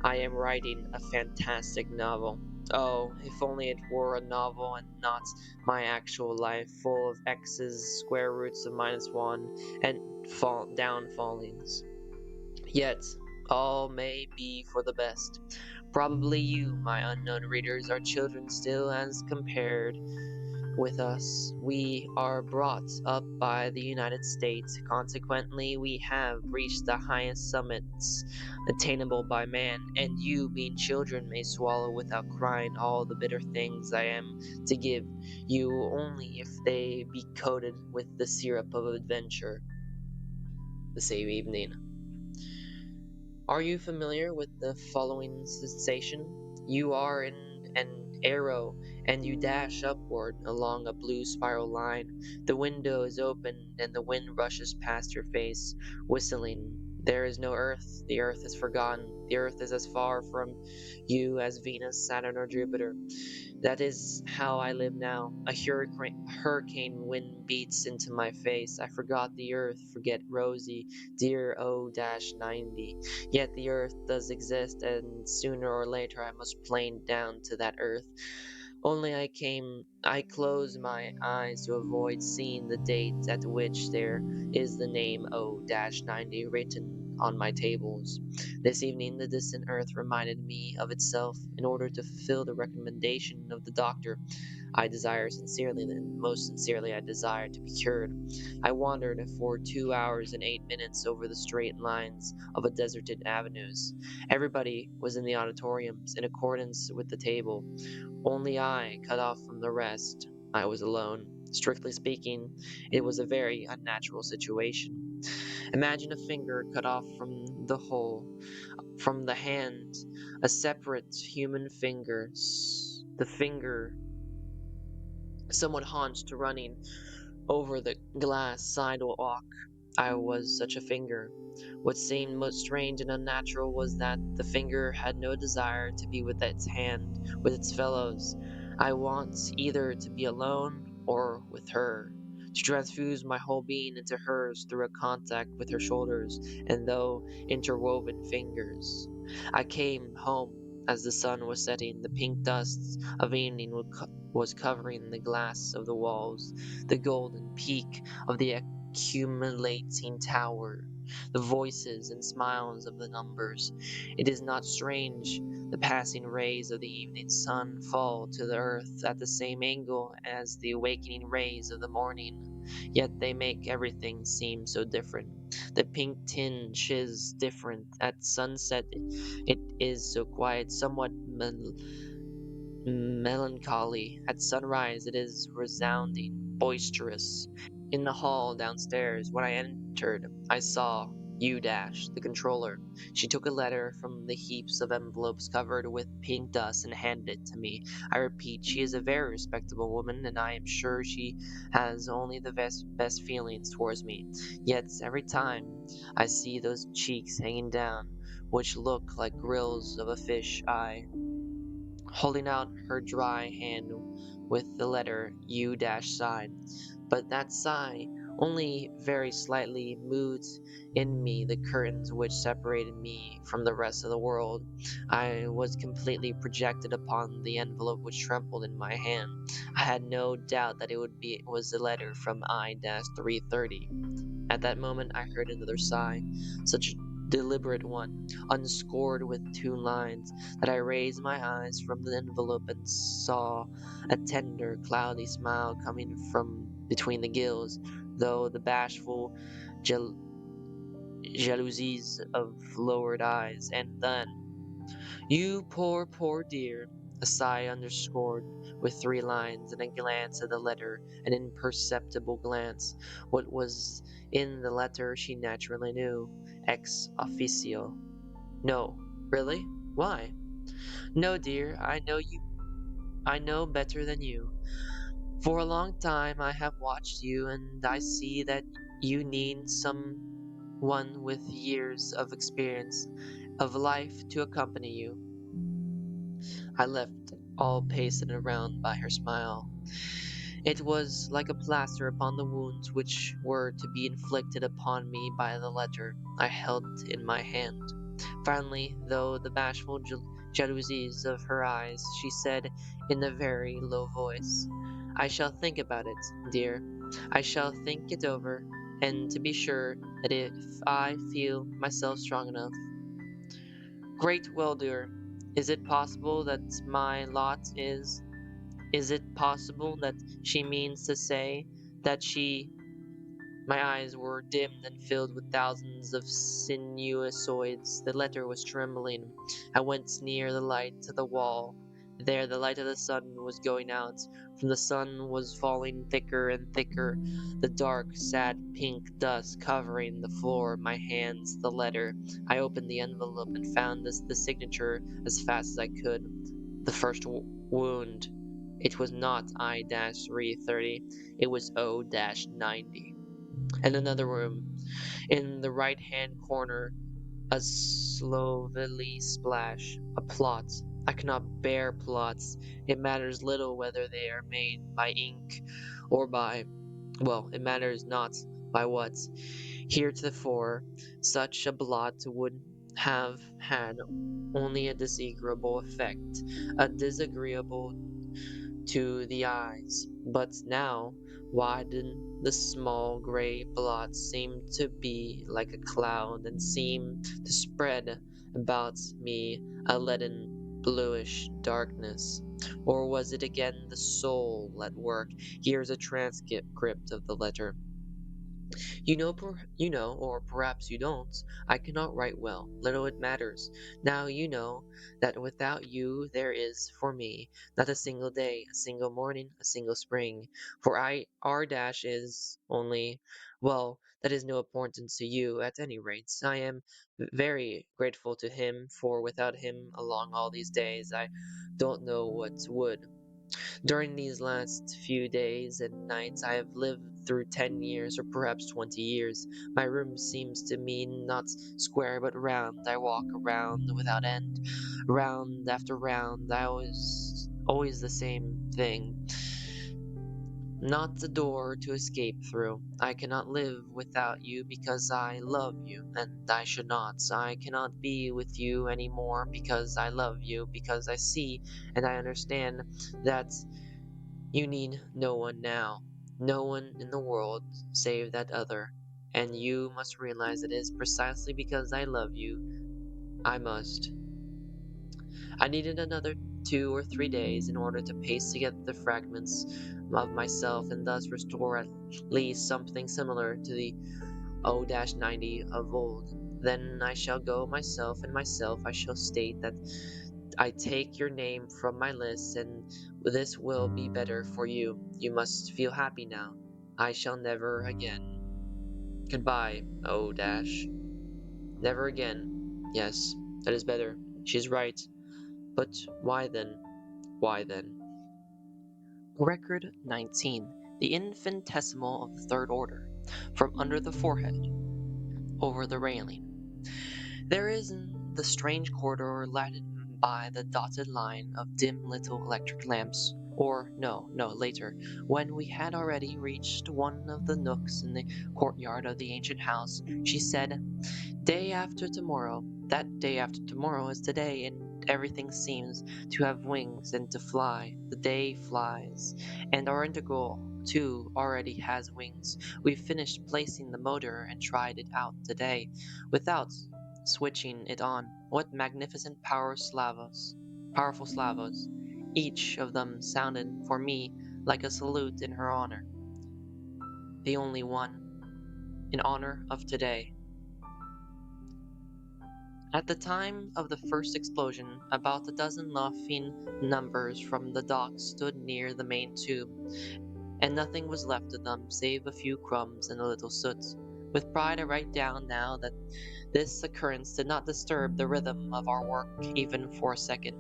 I am writing a fantastic novel. Oh, if only it were a novel and not my actual life, full of x's, square roots of -1, and downfallings. Yet, all may be for the best. Probably you, my unknown readers, are children still as compared with us. We are brought up by the United States. Consequently, we have reached the highest summits attainable by man, and you, being children, may swallow without crying all the bitter things I am to give you only if they be coated with the syrup of adventure. The same evening. Are you familiar with the following sensation? You are in an arrow, and you dash upward along a blue spiral line. The window is open, and the wind rushes past your face, whistling. There is no Earth. The Earth is forgotten. The Earth is as far from you as Venus, Saturn, or Jupiter. That is how I live now. A hurricane wind beats into my face. I forgot the earth, forget Rosie, dear O-90. Yet the earth does exist, and sooner or later I must plane down to that earth. Only I close my eyes to avoid seeing the date at which there is the name O-90 written on my tables. This evening, the distant earth reminded me of itself. In order to fulfill the recommendation of the doctor, I desire sincerely, and most sincerely I desire to be cured. I wandered for 2 hours and 8 minutes over the straight lines of a deserted avenues. Everybody was in the auditoriums in accordance with the table. Only I, cut off from the rest. I was alone. Strictly speaking, it was a very unnatural situation. Imagine a finger cut off from the whole, from the hand, a separate human finger, the finger somewhat hunched, running over the glass sidewalk. I was such a finger. What seemed most strange and unnatural was that the finger had no desire to be with its hand, with its fellows. I want either to be alone or with her, to transfuse my whole being into hers through a contact with her shoulders and those interwoven fingers. I came home as the sun was setting. The pink dust of evening was covering the glass of the walls, the golden peak of the accumulating tower, the voices and smiles of the numbers. It is not strange the passing rays of the evening sun fall to the earth at the same angle as the awakening rays of the morning. Yet they make everything seem so different. The pink tinge is different. At sunset, it is so quiet, somewhat melancholy. At sunrise, it is resounding, boisterous. In the hall downstairs, when I entered, I saw the controller. She took a letter from the heaps of envelopes covered with pink dust and handed it to me. I repeat, she is a very respectable woman, and I am sure she has only the best feelings towards me. Yet every time I see those cheeks hanging down, which look like grills of a fish, holding out her dry hand with the letter U sign. But that sigh only very slightly moved in me the curtains which separated me from the rest of the world. I was completely projected upon the envelope which trembled in my hand. I had no doubt that it was a letter from I-330. At that moment I heard another sigh, such a deliberate one, unscored with 2 lines, that I raised my eyes from the envelope and saw a tender, cloudy smile coming from between the gills, though the bashful jalousies of lowered eyes. And then, you poor, poor dear. A sigh underscored with 3 lines, and a glance at the letter, an imperceptible glance. What was in the letter she naturally knew. Ex officio. No. Really? Why? No, dear, I know better than you. For a long time I have watched you, and I see that you need someone with years of experience of life to accompany you. I left all pasted around by her smile. It was like a plaster upon the wounds which were to be inflicted upon me by the letter I held in my hand. Finally, though the bashful jalousies of her eyes, she said in a very low voice, I shall think about it, dear. I shall think it over, and to be sure that if I feel myself strong enough. Great well, dear. Is it possible that my lot is it possible that she means to say that she. My eyes were dimmed and filled with thousands of sinusoids. The letter was trembling. I went near the light to the wall. There the light of the sun was going out. From the sun was falling thicker and thicker, the dark, sad pink dust covering the floor, my hands, the letter. I opened the envelope and found the signature as fast as I could. The first wound. It was not I-330, it was O-90. And another room. In the right-hand corner, a slovenly splash. A plot. I cannot bear plots. It matters little whether they are made by ink or by, well, it matters not by what. Heretofore, such a blot would have had only a disagreeable effect, a disagreeable to the eyes. But now, why didn't the small gray blot seem to be like a cloud and seem to spread about me a leaden bluish darkness? Or was it again the soul at work? Here's a transcript of the letter. You know, or perhaps you don't. I cannot write well. Little it matters. Now you know that without you there is, for me, not a single day, a single morning, a single spring. For R dash is only, well, that is no importance to you at any rate. I am very grateful to him, for without him along all these days, I don't know what would. During these last few days and nights I have lived through 10 years or perhaps 20 years. My room seems to me not square but round. I walk around without end, round after round. Always the same thing. Not a door to escape through. I cannot live without you because I love you, and I should not. I cannot be with you any more because I love you, because I see and I understand that you need no one now, no one in the world save that other, and you must realize it is precisely because I love you. I must. I needed another 2 or 3 days in order to paste together the fragments of myself and thus restore at least something similar to the O-90 of old. Then I shall go myself, and myself I shall state that I take your name from my list, and this will be better for you. You must feel happy now. I shall never again. Goodbye, O dash. Never again. Yes, that is better. She's right. But why then? Why then? Record 19. The infinitesimal of the third order. From under the forehead, over the railing. There is in the strange corridor lighted by the dotted line of dim little electric lamps, or no, later, when we had already reached one of the nooks in the courtyard of the ancient house, she said, "Day after tomorrow, that day after tomorrow is today, and everything seems to have wings and to fly. The day flies, and our integral too already has wings. We've finished placing the motor and tried it out today, without switching it on. What magnificent powerful slavos. Each of them sounded for me like a salute in her honor. The only one in honor of today. At the time of the first explosion, about a dozen laughing numbers from the docks stood near the main tube, and nothing was left of them save a few crumbs and a little soot. With pride I write down now that this occurrence did not disturb the rhythm of our work even for a second.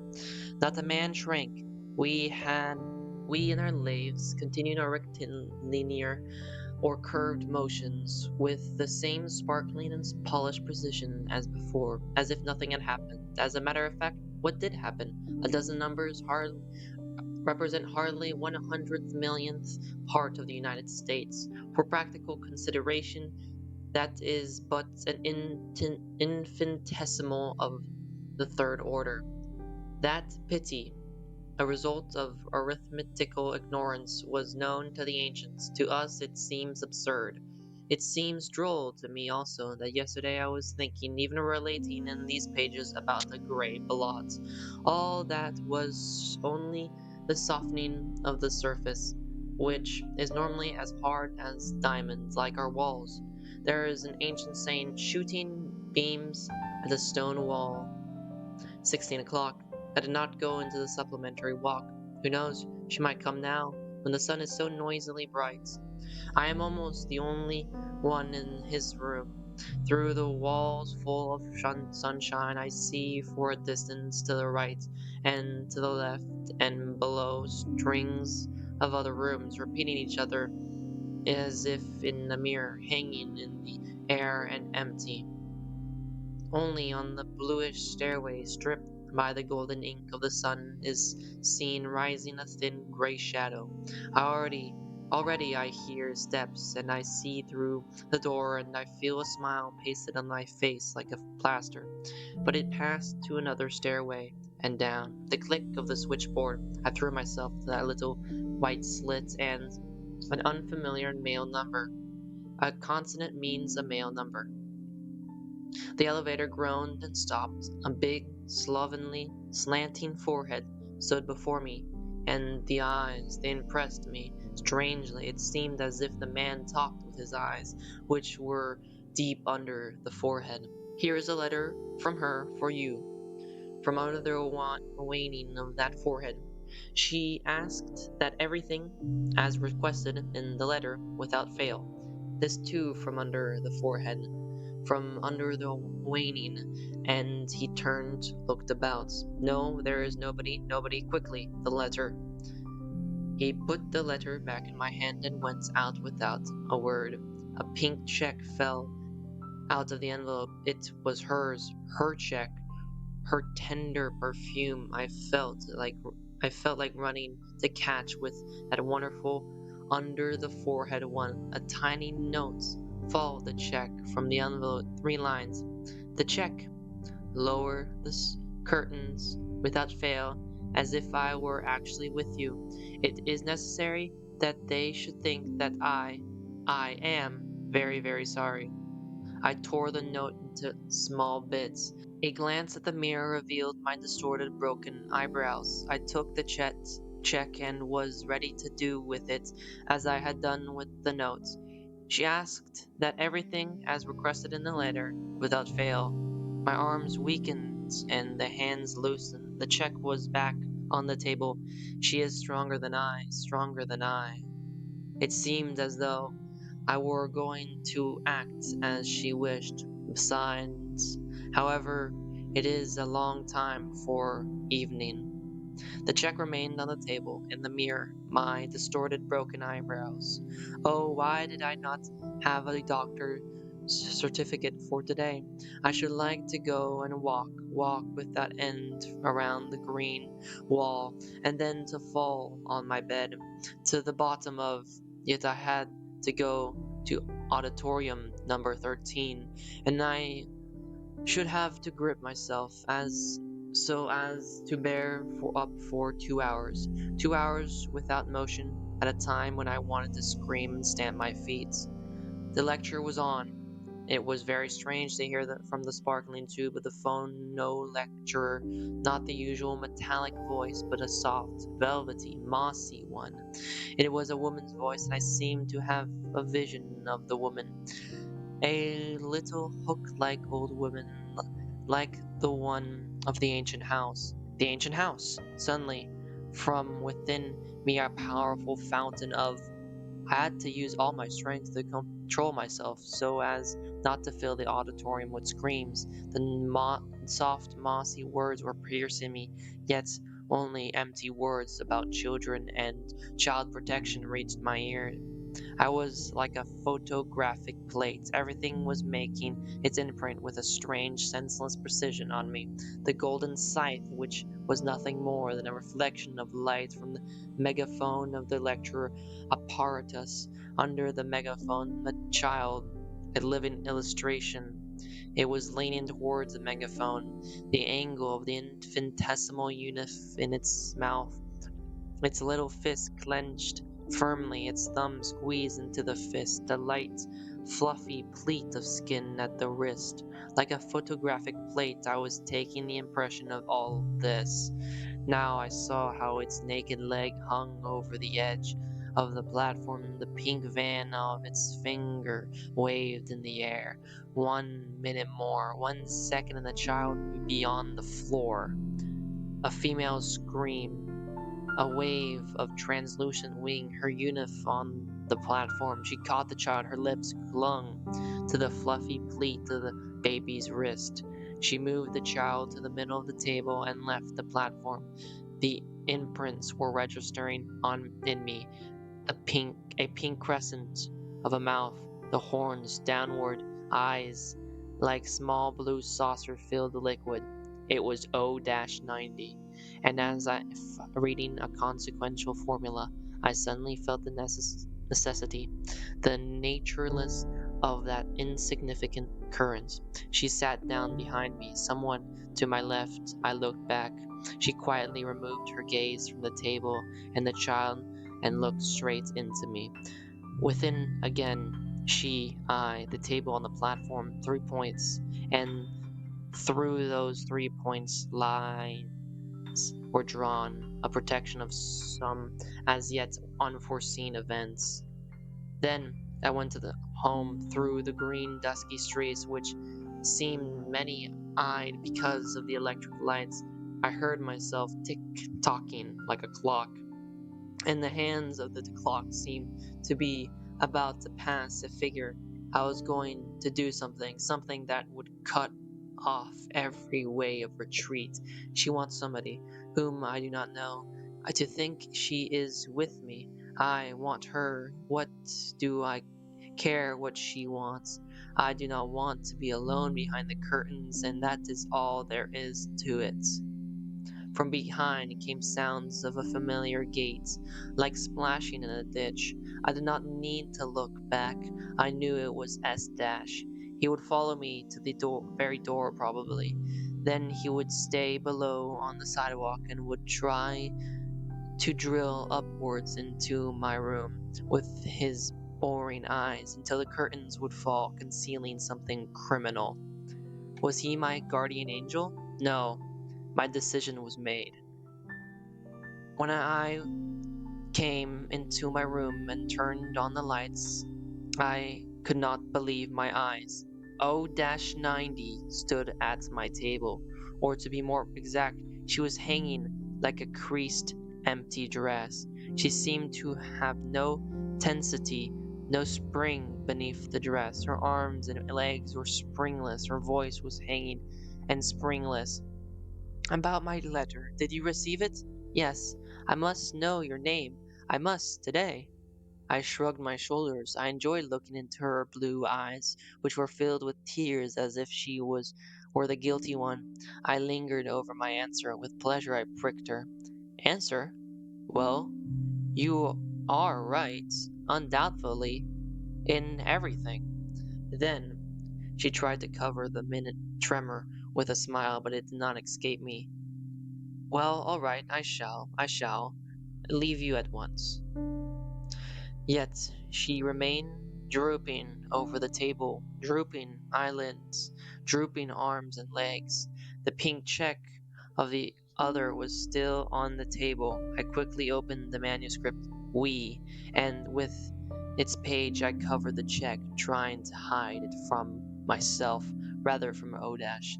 Not a man shrank. We in our lathes continued our rectilinear or curved motions with the same sparkling and polished precision as before, as if nothing had happened. As a matter of fact, what did happen? A dozen numbers represent hardly 1/100,000,000th part of the United States. For practical consideration, that is but an infinitesimal of the third order. That pity, a result of arithmetical ignorance, was known to the ancients. To us it seems absurd. It seems droll to me also that yesterday I was thinking, even relating in these pages, about the gray blot. All that was only the softening of the surface, which is normally as hard as diamonds, like our walls. There is an ancient saying, shooting beams at a stone wall. 16 o'clock. I did not go into the supplementary walk. Who knows, she might come now, when the sun is so noisily bright. I am almost the only one in his room. Through the walls full of sunshine, I see for a distance to the right and to the left and below strings of other rooms repeating each other as if in a mirror, hanging in the air and empty. Only on the bluish stairway, stripped by the golden ink of the sun, is seen rising a thin gray shadow. Already I hear steps, and I see through the door, and I feel a smile pasted on my face like a plaster. But it passed to another stairway, and down. The click of the switchboard. I threw myself to that little white slit, and an unfamiliar male number. A consonant means a male number. The elevator groaned and stopped. A big, slovenly, slanting forehead stood before me, and the eyes, they impressed me strangely. It seemed as if the man talked with his eyes, which were deep under the forehead. Here is a letter from her for you, from under the waning of that forehead. She asked that everything, as requested in the letter, without fail. This too from under the forehead, from under the waning, and he turned, looked about. No, there is nobody, nobody, quickly, the letter. He put the letter back in my hand and went out without a word. A pink check fell out of the envelope. It was hers, her check, her tender perfume. I felt like running to catch with that wonderful under the forehead one. A tiny note followed the check from the envelope, 3 lines. The check. Lower the curtains without fail, as if I were actually with you. It is necessary that they should think that I am very, very sorry. I tore the note into small bits. A glance at the mirror revealed my distorted, broken eyebrows. I took the check and was ready to do with it as I had done with the note. She asked that everything, as requested in the letter, without fail. My arms weakened and the hands loosened. The check was back on the table. She is stronger than I, stronger than I. It seemed as though I were going to act as she wished. Besides, however, it is a long time before evening. The check remained on the table, in the mirror, my distorted, broken eyebrows. Oh, why did I not have a doctor's certificate for today? I should like to go and walk with that end around the green wall, and then to fall on my bed to the bottom of. Yet I had to go to auditorium number 13, and I should have to grip myself so as to bear up for 2 hours. 2 hours without motion at a time when I wanted to scream and stamp my feet. The lecture was on. It was very strange to hear from the sparkling tube of the phone no lecturer, not the usual metallic voice, but a soft, velvety, mossy one. It was a woman's voice, and I seemed to have a vision of the woman. A little hook-like old woman, like the one of the ancient house. The ancient house! Suddenly, from within me a powerful fountain of. I had to use all my strength to control myself so as not to fill the auditorium with screams. The soft, mossy words were piercing me, yet only empty words about children and child protection reached my ear. I was like a photographic plate. Everything was making its imprint with a strange, senseless precision on me. The golden scythe, which was nothing more than a reflection of light from the megaphone of the lecturer apparatus. Under the megaphone, a child, a living illustration. It was leaning towards the megaphone, the angle of the infinitesimal unit in its mouth, its little fist clenched firmly, its thumb squeezed into the fist, the light, fluffy pleat of skin at the wrist. Like a photographic plate, I was taking the impression of all this. Now I saw how its naked leg hung over the edge of the platform, the pink van of its finger waved in the air. 1 minute more, 1 second, and the child would be on the floor. A female scream. A wave of translucent wing, her uniform the platform. She caught the child. Her lips clung to the fluffy pleat of the baby's wrist. She moved the child to the middle of the table and left the platform. The imprints were registering in me. A pink crescent of a mouth, the horns downward, eyes like small blue saucer-filled liquid. It was O-90, and as I reading a consequential formula, I suddenly felt the necessity, the natureless of that insignificant current. She sat down behind me, someone to my left. I looked back. She quietly removed her gaze from the table and the child and looked straight into me. Within again, the table on the platform, 3 points, and through those 3 points, lines were drawn, a protection of some as yet unforeseen events. Then I went to the home through the green, dusky streets, which seemed many-eyed because of the electric lights. I heard myself tick-tocking like a clock, and the hands of the clock seemed to be about to pass a figure. I was going to do something that would cut off every way of retreat. She wants somebody whom I do not know. To think she is with me. I want her. What do I care what she wants? I do not want to be alone behind the curtains, and that is all there is to it. From behind came sounds of a familiar gait, like splashing in a ditch. I did not need to look back. I knew it was S. He would follow me to the very door probably. Then he would stay below on the sidewalk and would try to drill upwards into my room with his boring eyes until the curtains would fall, concealing something criminal. Was he my guardian angel? No. My decision was made. When I came into my room and turned on the lights, I could not believe my eyes. O-90 stood at my table, or to be more exact, she was hanging like a creased, empty dress. She seemed to have no tensity, no spring beneath the dress. Her arms and legs were springless. Her voice was hanging and springless. About my letter. Did you receive it? Yes. I must know your name. I must, today. I shrugged my shoulders. I enjoyed looking into her blue eyes, which were filled with tears as if were the guilty one. I lingered over my answer. With pleasure I pricked her. Answer? Well, you are right, undoubtedly, in everything. Then she tried to cover the minute tremor with a smile, but it did not escape me. Well, all right, I shall leave you at once. Yet she remained drooping over the table, drooping eyelids, drooping arms and legs. The pink check of the other was still on the table. I quickly opened the manuscript, We, and with its page I covered the check, trying to hide it from myself, rather from O dash.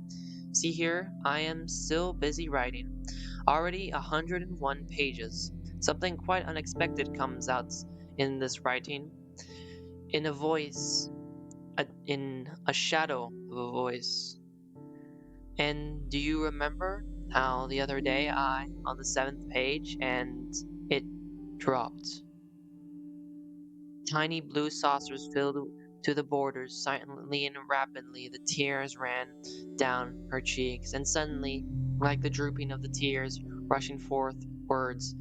See here, I am still busy writing. Already 101 pages. Something quite unexpected comes out in this writing. In a voice, in a shadow of a voice. And do you remember how the other day on the 7th page, and it dropped? Tiny blue saucers filled to the borders silently and rapidly. The tears ran down her cheeks, and suddenly, like the drooping of the tears, rushing forth words.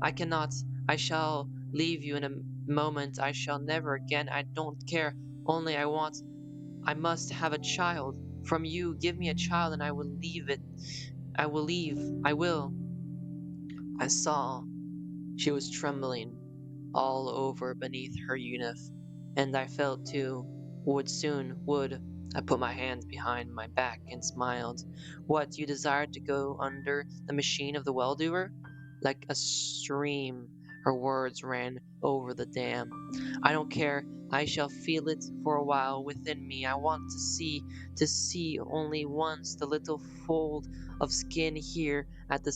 I cannot. I shall leave you in a moment. I shall never again. I don't care. Only I must have a child. From you, give me a child and I will leave it. I will leave. I will. I saw she was trembling all over beneath her uniform, and I felt too, would. I put my hands behind my back and smiled. What, you desired to go under the machine of the well-doer? Like a stream, her words ran over the dam. I don't care. I shall feel it for a while within me. I want to see only once the little fold of skin here at the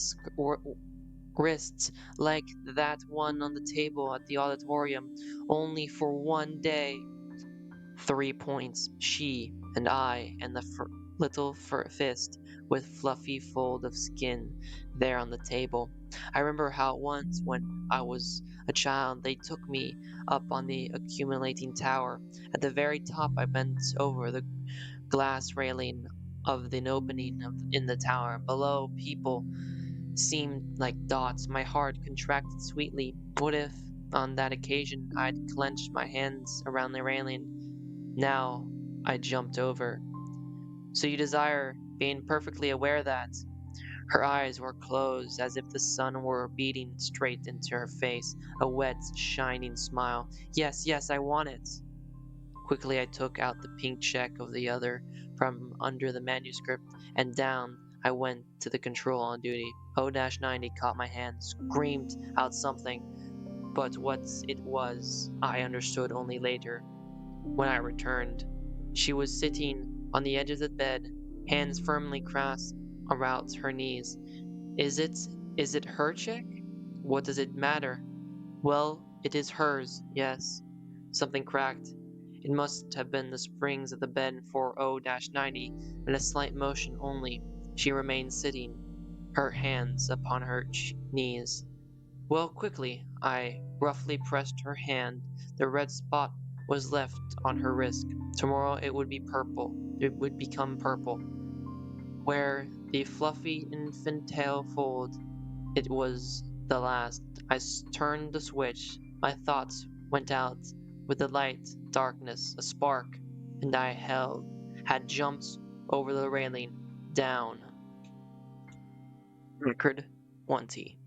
wrists like that one on the table at the auditorium, only for one day. 3 points, she and I, and the little fist with fluffy fold of skin there on the table. I remember how once, when I was a child, they took me up on the accumulating tower. At the very top, I bent over the glass railing of the opening in the tower. Below, people seemed like dots. My heart contracted sweetly. What if, on that occasion, I'd clenched my hands around the railing? Now I jumped over. So you desire being perfectly aware that her eyes were closed as if the sun were beating straight into her face, a wet, shining smile. Yes, yes, I want it. Quickly I took out the pink check of the other from under the manuscript, and down I went to the control on duty. O-90 caught my hand, screamed out something, but what it was I understood only later. When I returned, she was sitting on the edge of the bed, hands firmly clasped around her knees. Is it her check? What does it matter? Well, it is hers, yes. Something cracked. It must have been the springs of the bed for O-90, and a slight motion only. She remained sitting, her hands upon her knees. Well, quickly, I roughly pressed her hand. The red spot was left on her wrist. Tomorrow it would be purple. It would become purple. Where the fluffy infantile fold, it was the last. I turned the switch. My thoughts went out with the light, darkness, a spark, and I had jumped over the railing, down. Record 20.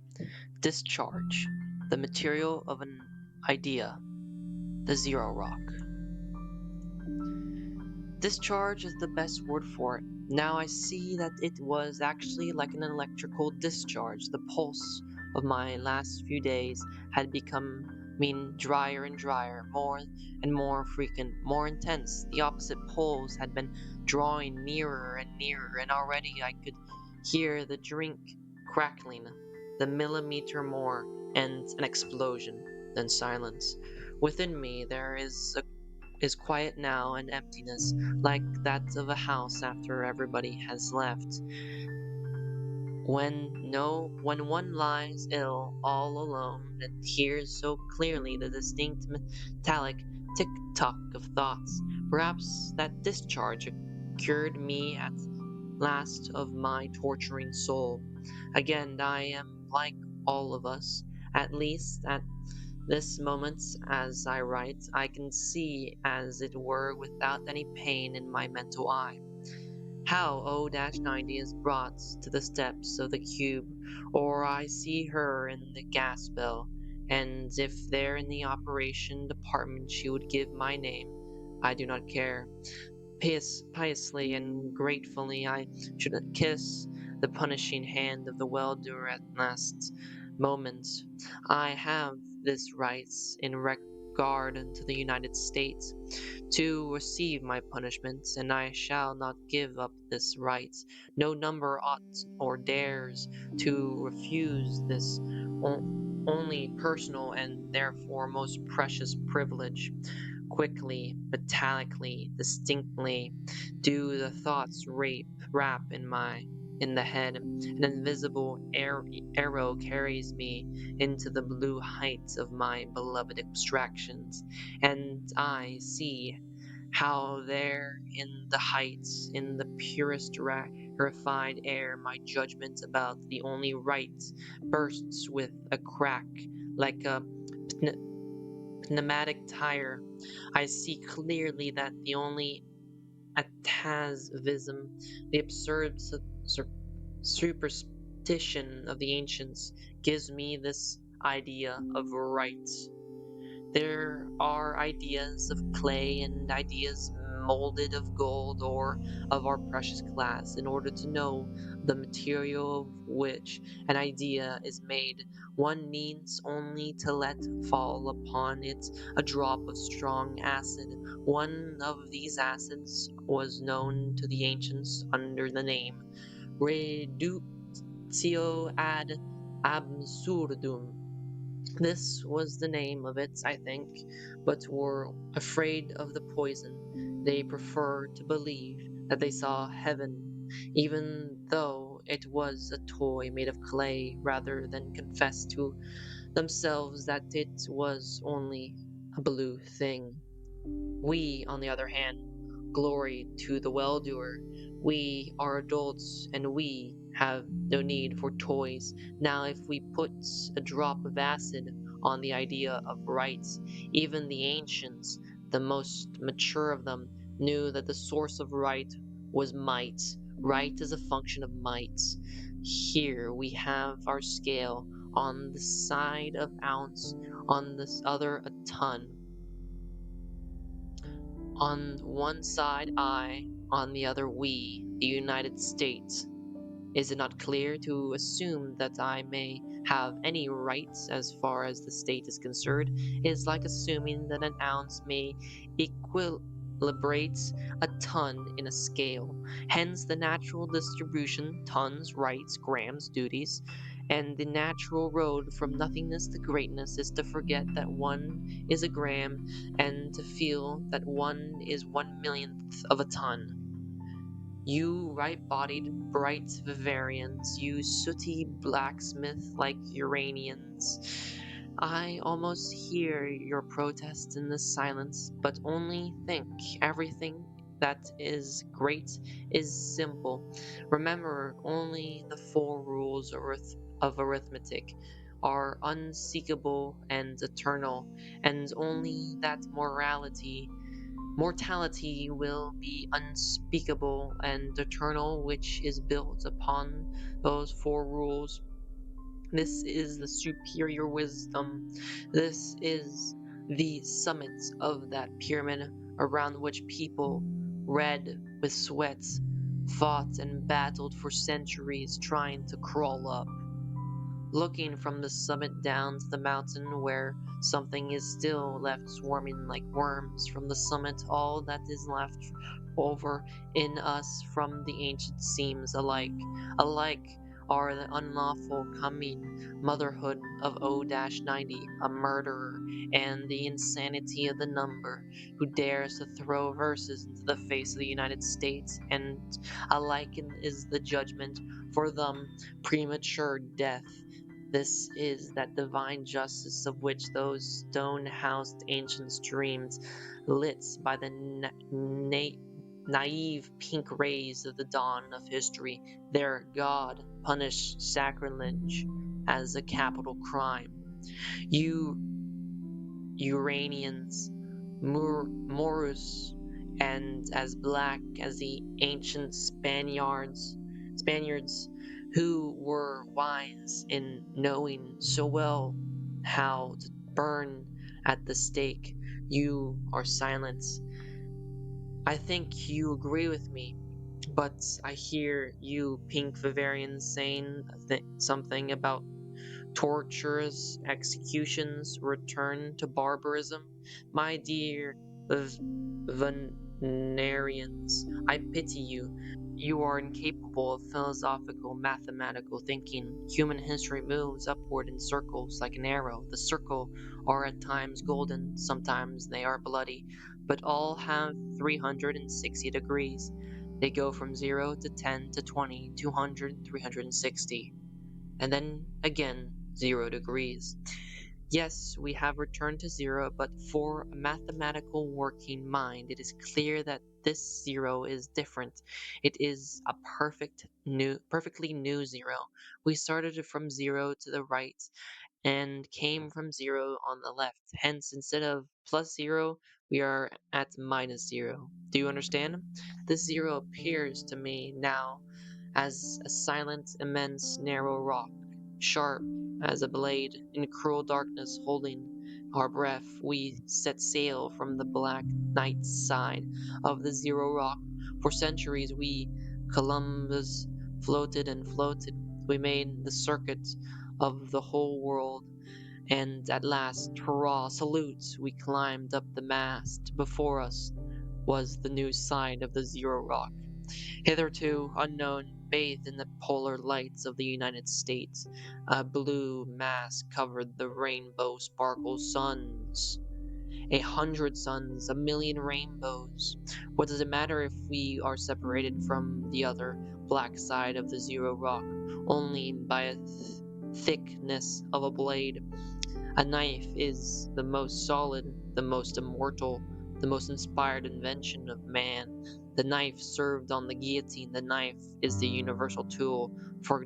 Discharge. The material of an idea. The zero rock. Discharge is the best word for it. Now I see that it was actually like an electrical discharge. The pulse of my last few days had become drier and drier, more and more frequent, more intense. The opposite poles had been drawing nearer and nearer, and already I could hear the drink crackling, the millimeter more, and an explosion, then silence. Within me there is quiet now and emptiness, like that of a house after everybody has left. When one lies ill all alone and hears so clearly the distinct metallic tick-tock of thoughts, perhaps that discharge cured me at last of my torturing soul. Again, I am like all of us, at least at this moment as I write. I can see, as it were, without any pain in my mental eye, how O-90 is brought to the steps of the cube, or I see her in the gas bell, and if there in the operation department she would give my name, I do not care. Piously and gratefully I should kiss the punishing hand of the well-doer at last moment. I have this right in regard to the United States to receive my punishment, and I shall not give up this right. No number ought or dares to refuse this only personal and therefore most precious privilege. Quickly, metallically, distinctly, do the thoughts rap in the head. An invisible arrow carries me into the blue heights of my beloved abstractions, and I see how there in the heights, in the purest rarefied air, my judgment about the only right bursts with a crack like a pneumatic tire. I see clearly that the only atavism, the absurd superstition of the ancients, gives me this idea of right. There are ideas of clay and ideas molded of gold or of our precious glass. In order to know the material of which an idea is made, one needs only to let fall upon it a drop of strong acid. One of these acids was known to the ancients under the name reductio ad absurdum. This was the name of it, I think, but were afraid of the poison. They preferred to believe that they saw heaven, even though it was a toy made of clay, rather than confess to themselves that it was only a blue thing. We, on the other hand, glory to the well-doer. We are adults and we have no need for toys. Now, if we put a drop of acid on the idea of rights, even the ancients, the most mature of them, knew that the source of right was might. Right is a function of might. Here we have our scale, on the side of ounce, on this other a ton. On one side I, on the other we, the United States. Is it not clear to assume that I may have any rights as far as the state is concerned? It is like assuming that an ounce may equilibrate a ton in a scale. Hence the natural distribution, tons, rights, grams, duties. And the natural road from nothingness to greatness is to forget that one is a gram and to feel that one is 1/1,000,000th of a ton. You right-bodied, bright Bavarians, you sooty blacksmith like Uranians, I almost hear your protest in this silence, but only think everything that is great is simple. Remember, only the four rules of arithmetic are unseekable and eternal, and only that mortality will be unspeakable and eternal, which is built upon those four rules. This is the superior wisdom. This is the summit of that pyramid around which people, red with sweat, fought and battled for centuries trying to crawl up. Looking from the summit down to the mountain where something is still left swarming like worms from the summit, all that is left over in us from the ancient seems alike. Alike are the unlawful coming motherhood of O-90, a murderer, and the insanity of the number who dares to throw verses into the face of the United States, and alike is the judgment for them premature death. This is that divine justice of which those stone-housed ancients dreamed, lit by the naive pink rays of the dawn of history. Their God punished sacrilege as a capital crime. You Uranians, Moors, and as black as the ancient Spaniards, who were wise in knowing so well how to burn at the stake. You are silent. I think you agree with me, but I hear you pink Bavarians saying something about tortures, executions, return to barbarism. My dear Venerians, I pity you. You are incapable of philosophical, mathematical thinking. Human history moves upward in circles like an arrow. The circles are at times golden, sometimes they are bloody, but all have 360 degrees. They go from 0 to 10 to 20, 200, 360, and then again 0 degrees. Yes, we have returned to 0, but for a mathematical working mind, it is clear that this 0 is different. It is a perfectly new 0. We started from 0 to the right and came from 0 on the left. Hence, instead of plus 0, we are at minus 0. Do you understand? This 0 appears to me now as a silent, immense, narrow rock, sharp as a blade. In cruel darkness, holding our breath, we set sail from the black night side of the zero rock. For centuries we, Columbus, floated and floated. We made the circuit of the whole world, and at last, hurrah, salute, we climbed up the mast. Before us was the new side of the zero rock. Hitherto unknown, bathed in the polar lights of the United States, a blue mass covered the rainbow sparkle suns. 100 suns, a million rainbows. What does it matter if we are separated from the other black side of the zero rock only by a thickness of a blade? A knife is the most solid, the most immortal, the most inspired invention of man. The knife served on the guillotine. The knife is the universal tool for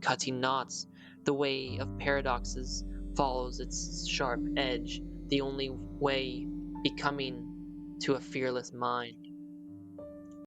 cutting knots. The way of paradoxes follows its sharp edge, the only way becoming to a fearless mind.